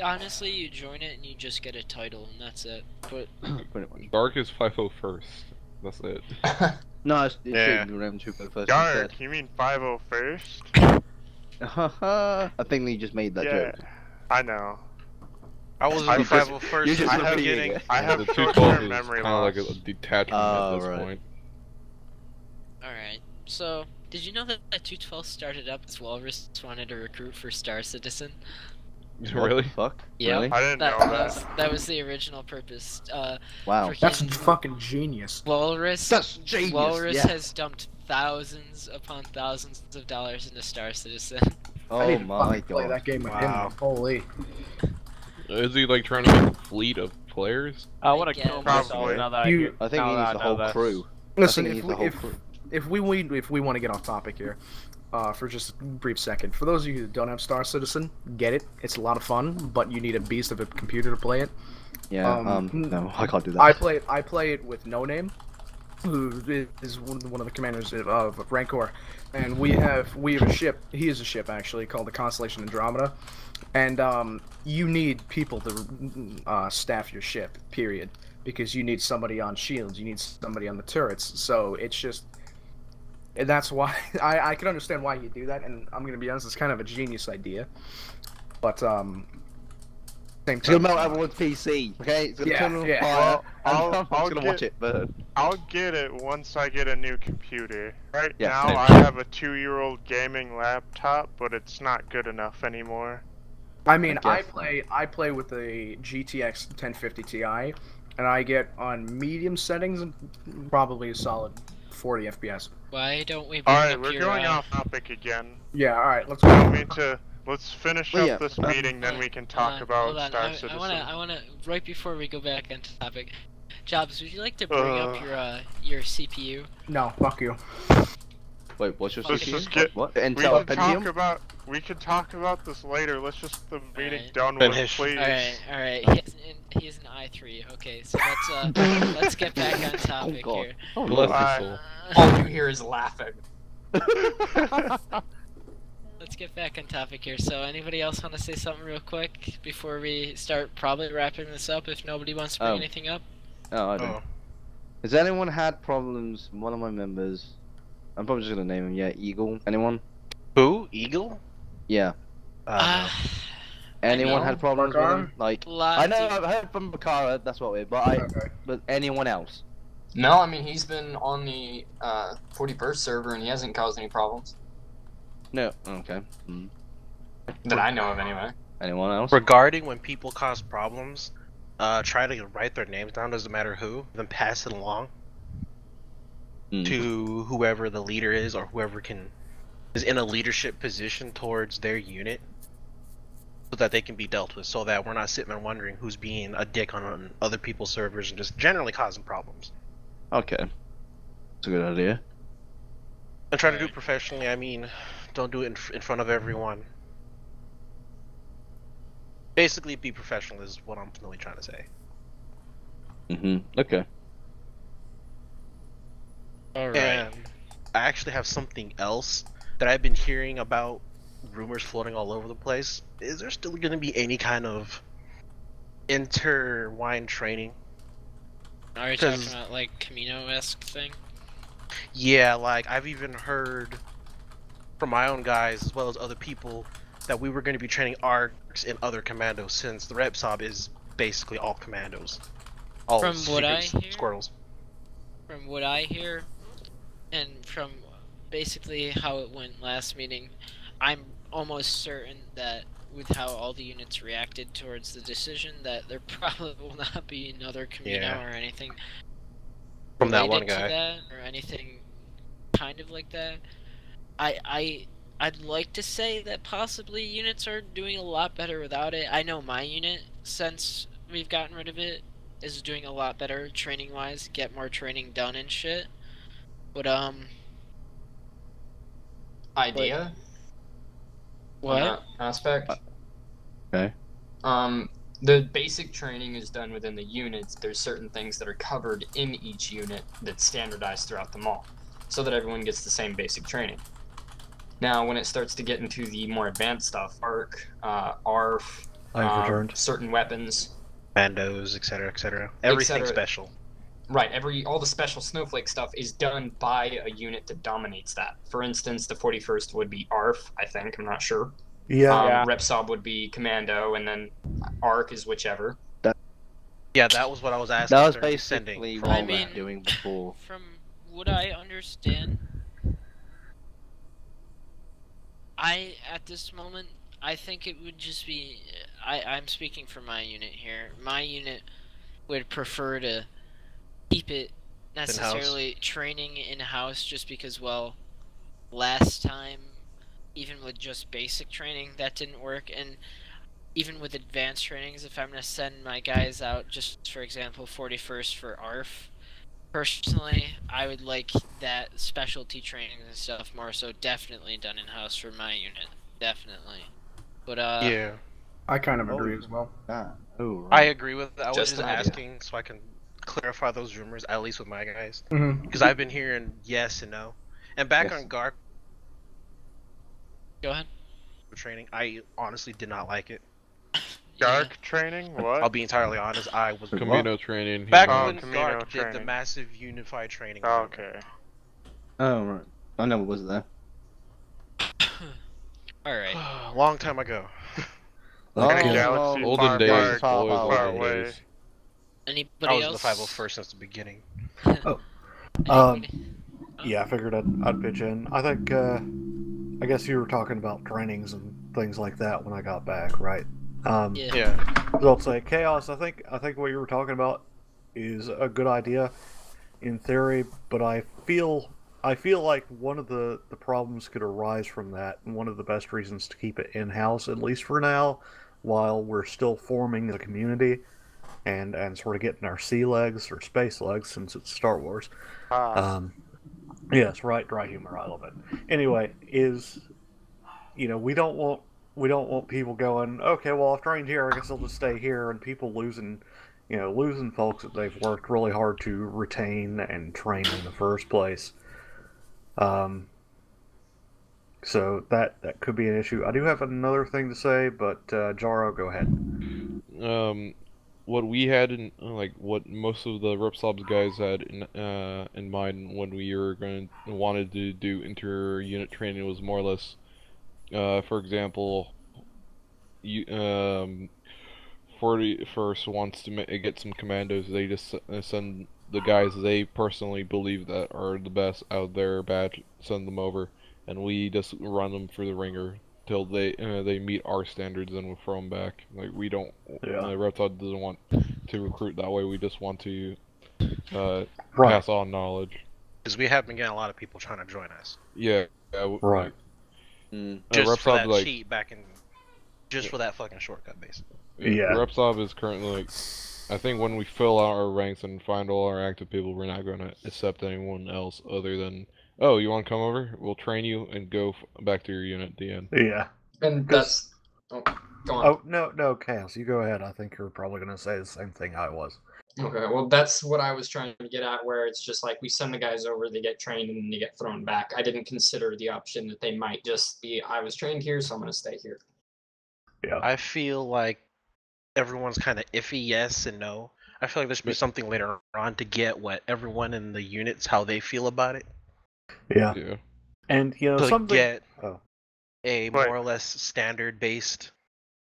honestly, you join it and you just get a title and that's it. But Gark is 501st. That's it. No, it's around 2.1st. Gark, you mean 501st? I think they just made that joke. I know. I was I in have- 501st. you're just I have repeating getting. it. I have the short-term 212 is memory kind of like loss. a detachment at this right. point. Alright, so did you know that 212 started up as Walrus wanted to recruit for Star Citizen? What Really? the fuck? Yep. Really? I didn't know that. That was the original purpose. Wow. That's freaking fucking genius. Walrus. That's genius. Walrus Yeah. has dumped thousands upon thousands of dollars into Star Citizen. I Oh need to my fucking play god. that game with Wow. him. Holy. Is he like trying to make a fleet of players? I want to kill myself Probably. now that You- I think now he that needs I the know whole this. crew. Listen, I think he needs the whole crew. if we want to get off topic here, for just a brief second, for those of you who don't have Star Citizen, get it. It's a lot of fun, but you need a beast of a computer to play it. Yeah. No, I can't do that. I play it with No Name, who is one of the commanders of Rancor, and we have a ship. He is a ship actually called the Constellation Andromeda, and you need people to staff your ship. Period. Because you need somebody on shields, you need somebody on the turrets. So it's just, and that's why I can understand why you do that. And I'm gonna be honest, it's kind of a genius idea. But same It's gonna time, melt everyone's PC. Okay, it's gonna Yeah, turn on yeah. fire. Well, and I'll- I'm not I'll gonna get- watch it burn. I'll get it once I get a new computer. Right Yeah, now, same. I have a 2-year-old gaming laptop, but it's not good enough anymore. I mean, I I guess play with the GTX 1050 Ti, and I get on medium settings and probably a solid 40 FPS. Why don't we bring Alright, up we're your, going off topic again. Yeah, all right, let's I go. don't mean to. Let's finish Well, up yeah, this meeting, then we can talk about hold on. Star I Citizen. wanna, right before we go back on topic, Jobs, would you like to bring up your CPU? No, fuck you. Wait, what's your Let's CPU? just get. What? We Intel can talk Pentium? about. We can talk about this later. Let's just the meeting Alright. done with, Finish. please. Alright. He's an i3. Okay, so let's get back on topic God. here. Oh, Bless Lord. his soul. All you hear is laughing. Let's get back on topic here. So, anybody else want to say something real quick before we start probably wrapping this up? If nobody wants to bring Oh. anything up. Oh, I don't. Oh. Has anyone had problems? One of my members. I'm probably just gonna name him. Yeah, Eagle. Anyone? Who? Eagle? Yeah. Anyone know. had problems with him? Like, I know Dude. I've heard from Bakara. That's what we're. But anyone else? No, I mean, he's been on the 41st server and he hasn't caused any problems. No. Okay. That I know of, anyway. Anyone else? Regarding when people cause problems, try to write their names down, doesn't matter who, then pass it along to whoever the leader is or whoever is in a leadership position towards their unit, so that they can be dealt with, so that we're not sitting there wondering who's being a dick on other people's servers and just generally causing problems. Okay. That's a good idea. And try to do it professionally. I mean, don't do it in front of everyone. Basically, be professional is what I'm really trying to say. Okay. Alright. And I actually have something else that I've been hearing about, rumors floating all over the place. Is there still going to be any kind of interwine training? Are you talking about like Camino-esque thing? Yeah, like I've even heard from my own guys as well as other people that we were going to be training ARCs and other commandos, since the Repsob is basically all commandos. All From what I secret hear, squirrels. From what I hear, and from basically how it went last meeting, I'm almost certain that with how all the units reacted towards the decision, that there probably will not be another Camino or anything From that one related to guy. that, or anything kind of like that. I'd like to say that possibly units are doing a lot better without it. I know my unit, since we've gotten rid of it, is doing a lot better training wise, get more training done and shit. But Idea? What? On that aspect? Okay. The basic training is done within the units. There's certain things that are covered in each unit that's standardized throughout them all, so that everyone gets the same basic training. Now, when it starts to get into the more advanced stuff, ARC, ARF, certain weapons, Bandos, etc., everything special. Right, all the special snowflake stuff is done by a unit that dominates that. For instance, the 41st would be ARF, I think, I'm not sure. Yeah. Rep Sob would be commando, and then Arc is whichever. Yeah, that was what I was asking. That was if they're basically descending what from we that. were doing before. From what I understand, at this moment, I think it would just be. I'm speaking for my unit here. My unit would prefer to keep it necessarily training in-house just because, well, last time, even with just basic training, that didn't work, and even with advanced trainings, if I'm going to send my guys out, just for example, 41st for ARF, personally, I would like that specialty training and stuff more so definitely done in-house for my unit. Definitely. But, Yeah. I kind of agree as well. I agree with that. I was Just just an idea. asking so I can clarify those rumors, at least with my guys. Mhm. Because I've been hearing yes and no. And back on guard Go ahead. training, I honestly did not like it. Dark training? What? I'll be entirely honest, I was Camino training. back Oh, when Camino Gark did the training. massive unified training. Oh, okay. Oh, right. I never was there. Alright. Long time ago. Like Oh, a galaxy well, Olden far, days, far, boys, far olden away. days. Anybody I was else? in the 501st since the beginning. Yeah, I figured I'd pitch in. I think, I guess you were talking about trainings and things like that when I got back, right? Yeah. So I'll say chaos. I think what you were talking about is a good idea in theory, but I feel like one of the problems could arise from that, and one of the best reasons to keep it in house, at least for now, while we're still forming the community and sort of getting our sea legs or space legs, since it's Star Wars. Yes, right, dry humor. I love it. Anyway, is we don't want people going, okay, well, I've trained here, I guess I'll just stay here, and people losing folks that they've worked really hard to retain and train in the first place. So that could be an issue. I do have another thing to say, but Jaro, go ahead. What we had in what most of the Repsobs guys had in mind when we were wanted to do inter-unit training was more or less, for example, 41st wants to get some commandos. They just send the guys they personally believe that are the best out there batch, send them over, and we just run them through the ringer till they meet our standards, and we throw them back. Like, we don't, Repsod doesn't want to recruit that way. We just want to pass on knowledge. Because we have been getting a lot of people trying to join us. Yeah. Right. Just for that cheat back in, just for that fucking shortcut, basically. Yeah. Repsov is currently I think when we fill out our ranks and find all our active people, we're not going to accept anyone else other than, oh, you want to come over? We'll train you and go back to your unit at the end. Yeah. And that's... Oh, go on. Oh, no, Chaos, you go ahead. I think you're probably going to say the same thing I was. Okay, well, that's what I was trying to get at, where it's just like we send the guys over, they get trained, and then they get thrown back. I didn't consider the option that they might just be, I was trained here, so I'm going to stay here. Yeah. I feel like everyone's kind of iffy yes and no. I feel like there should be something later on to get what everyone in the units, how they feel about it. Yeah. And, to something... get a more or less standard-based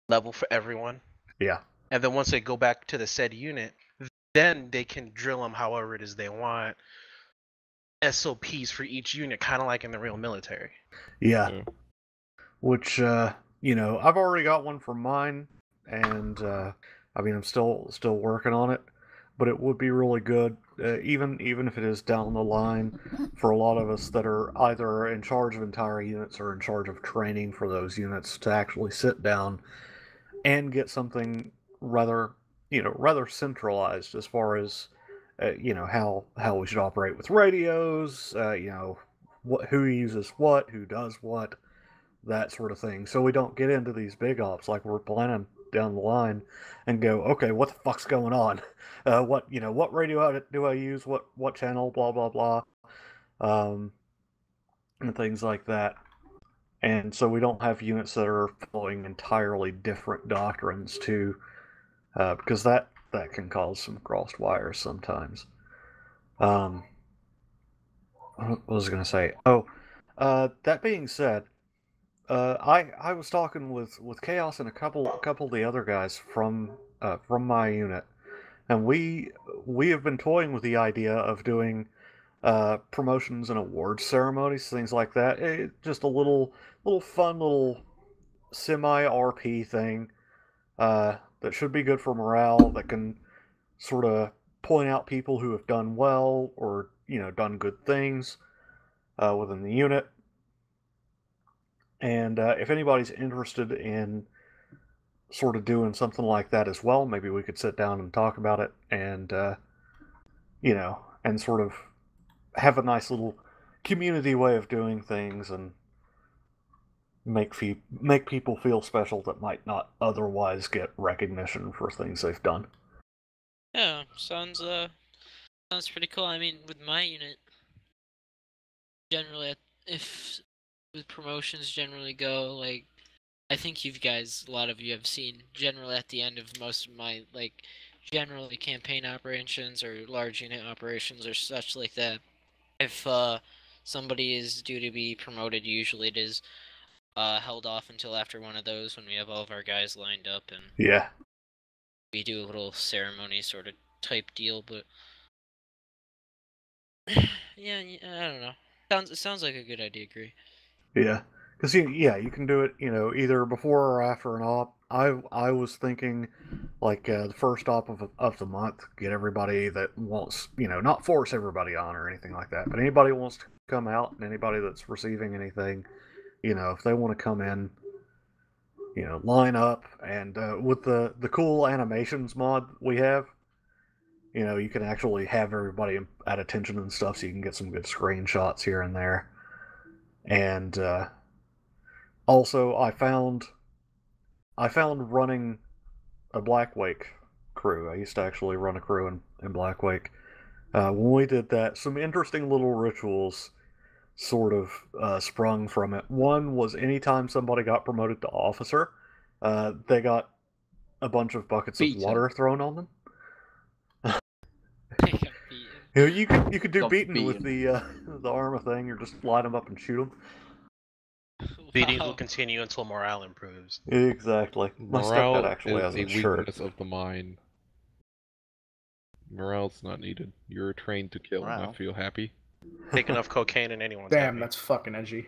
level for everyone. Yeah. And then once they go back to the said unit, then they can drill them however it is they want. SOPs for each unit, kind of like in the real military. Yeah. Which, I've already got one for mine, and, I'm still working on it, but it would be really good, even if it is down the line, for a lot of us that are either in charge of entire units or in charge of training for those units to actually sit down and get something rather centralized as far as, how we should operate with radios, who uses what, who does what, that sort of thing. So we don't get into these big ops like we're planning down the line and go, okay, what the fuck's going on? What radio do I use? What channel? Blah, blah, blah. And things like that. And so we don't have units that are following entirely different doctrines too, because that can cause some crossed wires sometimes. What was I going to say? Oh, that being said, I was talking with Chaos and a couple of the other guys from my unit, and we have been toying with the idea of doing promotions and awards ceremonies, things like that. Just a little fun little semi RP thing that should be good for morale. That can sort of point out people who have done well or done good things within the unit. And if anybody's interested in sort of doing something like that as well, maybe we could sit down and talk about it, and and sort of have a nice little community way of doing things, and make people feel special that might not otherwise get recognition for things they've done. Yeah, sounds pretty cool. I mean, with my unit, generally, if with promotions generally go, like, I think a lot of you have seen, generally at the end of most of my, like, generally campaign operations or large unit operations or such like that, if somebody is due to be promoted, usually it is held off until after one of those when we have all of our guys lined up, and yeah, we do a little ceremony sort of type deal. But yeah, I don't know. It sounds like a good idea, Agree. Yeah, because you can do it, either before or after an op. I was thinking, like the first op of the month, get everybody that wants, not force everybody on or anything like that, but anybody who wants to come out and anybody that's receiving anything, if they want to come in, line up, and with the cool animations mod we have, you can actually have everybody at attention and stuff, so you can get some good screenshots here and there. And also, I found running a Blackwake crew. I used to actually run a crew in Blackwake. When we did that, some interesting little rituals sort of sprung from it. One was anytime somebody got promoted to officer, they got a bunch of buckets of water thrown on them. You could do beaten with the Arma thing, or just line them up and shoot them. Beating will continue until morale improves. Exactly. My Morale stepdad actually has is a a shirt. weakness of the mind. Morale's not needed. You're trained to kill and not feel happy. Take enough cocaine and anyone's Damn, happy. that's fucking edgy.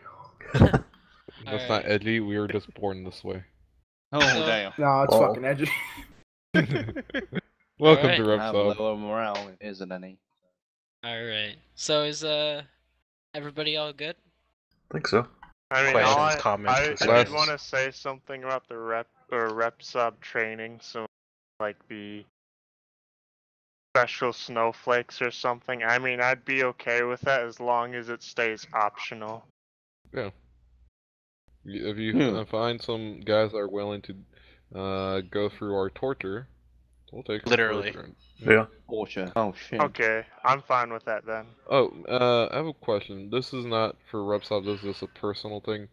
That's not edgy. We were just born this way. Oh damn! No, it's fucking edgy. Welcome Alright. to Rep Have Sub. lower morale isn't any. Alright. So is everybody all good? I think so. I mean, Questions, comments, I concerns? did want to say something about the rep sub training, so like the special snowflakes or something. I mean, I'd be okay with that as long as it stays optional. Yeah. If you find some guys that are willing to go through our torture, we'll take them. Literally. Yeah. Torture. Oh shit. Okay, I'm fine with that then. Oh, I have a question. This is not for Repsop, this is just a personal thing.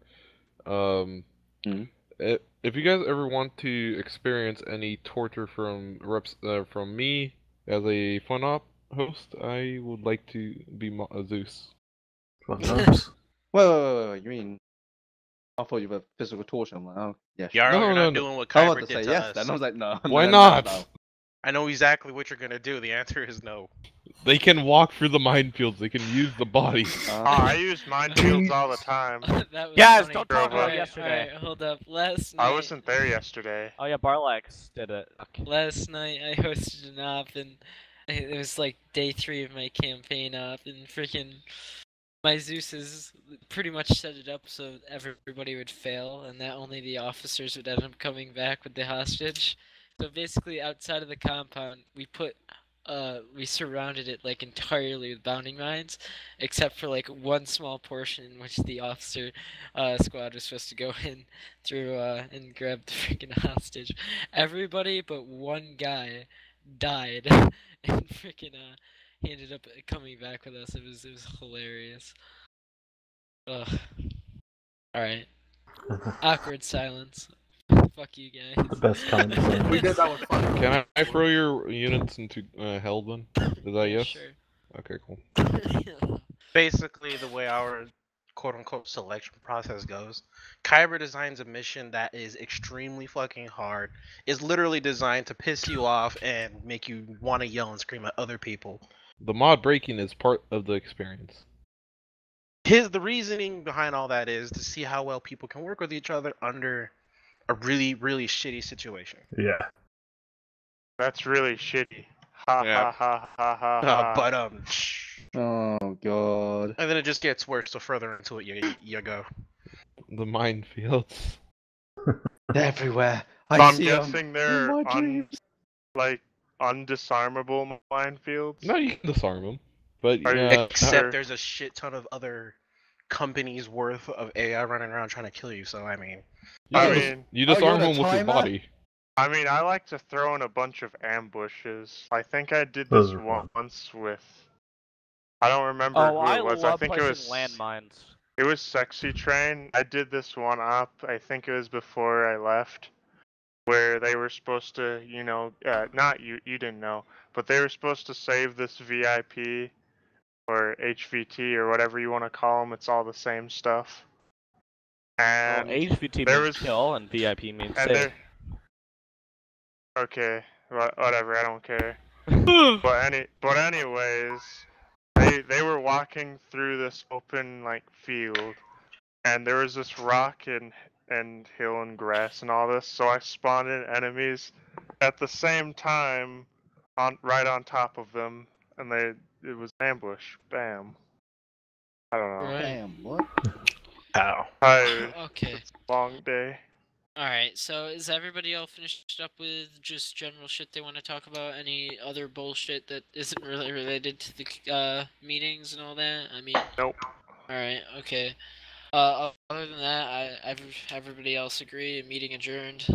If you guys ever want to experience any torture from from me as a fun op host, I would like to be Zeus. Fun times. Wait, you mean? I thought you were physical torture. I'm like, oh yeah. Yaro, No, you're no, not no. doing what I want Kyber to did say to yes. us. Then I was like, no. Why not? No. I know exactly what you're gonna do. The answer is no. They can walk through the minefields. They can use the body. Oh, I use minefields all the time. That was Guys, funny. don't talk about Alright, yesterday. alright, hold up. Last I night, wasn't there yesterday. Oh yeah, Barlax did it. last night I hosted an op, and it was like day 3 of my campaign op, and freaking my Zeus's pretty much set it up so everybody would fail, and that only the officers would end up coming back with the hostage. So basically, outside of the compound, we surrounded it like entirely with bounding mines, except for like one small portion in which the officer squad was supposed to go in through and grab the freaking hostage. Everybody but one guy died, and freaking he ended up coming back with us. It was hilarious. Ugh. All right. Awkward silence. Fuck you guys. The best kind of We did that with fun. Can I throw your units into hell then? Is that yes? Sure. Okay, cool. Basically, the way our quote-unquote selection process goes, Kyber designs a mission that is extremely fucking hard. Is literally designed to piss you off and make you want to yell and scream at other people. The mod breaking is part of the experience. The reasoning behind all that is to see how well people can work with each other under a really, really shitty situation. Yeah. That's really shitty. Ha Yeah. ha ha ha ha. But Oh god. and then it just gets worse the further into it you go. The minefields. They're everywhere. I'm see guessing they're in my dreams. undisarmable minefields. No, you can disarm them, but Are you yeah. Except there's a shit ton of other companies worth of AI running around trying to kill you. So I mean, you disarm them with your body. I mean, I like to throw in a bunch of ambushes. I think I did Those this are fun. once with. I don't remember Oh, who I it was. love I think it placing was landmines. It was Sexy Train. I did this one up. I think it was before I left, where they were supposed to, not you. You didn't know, but they were supposed to save this VIP or HVT or whatever you want to call them. It's all the same stuff. And Well, HVT there means was kill and VIP means and save. there. Okay, whatever. I don't care. But anyways, they were walking through this open field, and there was this rock and hill and grass and all this. So I spawned in enemies at the same time, right on top of them, and it was an ambush. Bam. I don't know. Right. Damn, what? Ow. Tired. Okay. It's a long day. Alright, so is everybody all finished up with just general shit they want to talk about? Any other bullshit that isn't really related to the meetings and all that? I mean... Nope. Alright, okay. Other than that, everybody else agree? Meeting adjourned?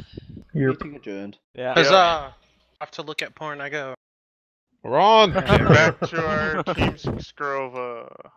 Meeting adjourned. Yeah. Huzzah! Off to look at porn I go. We're on! Back to our Team Skrova.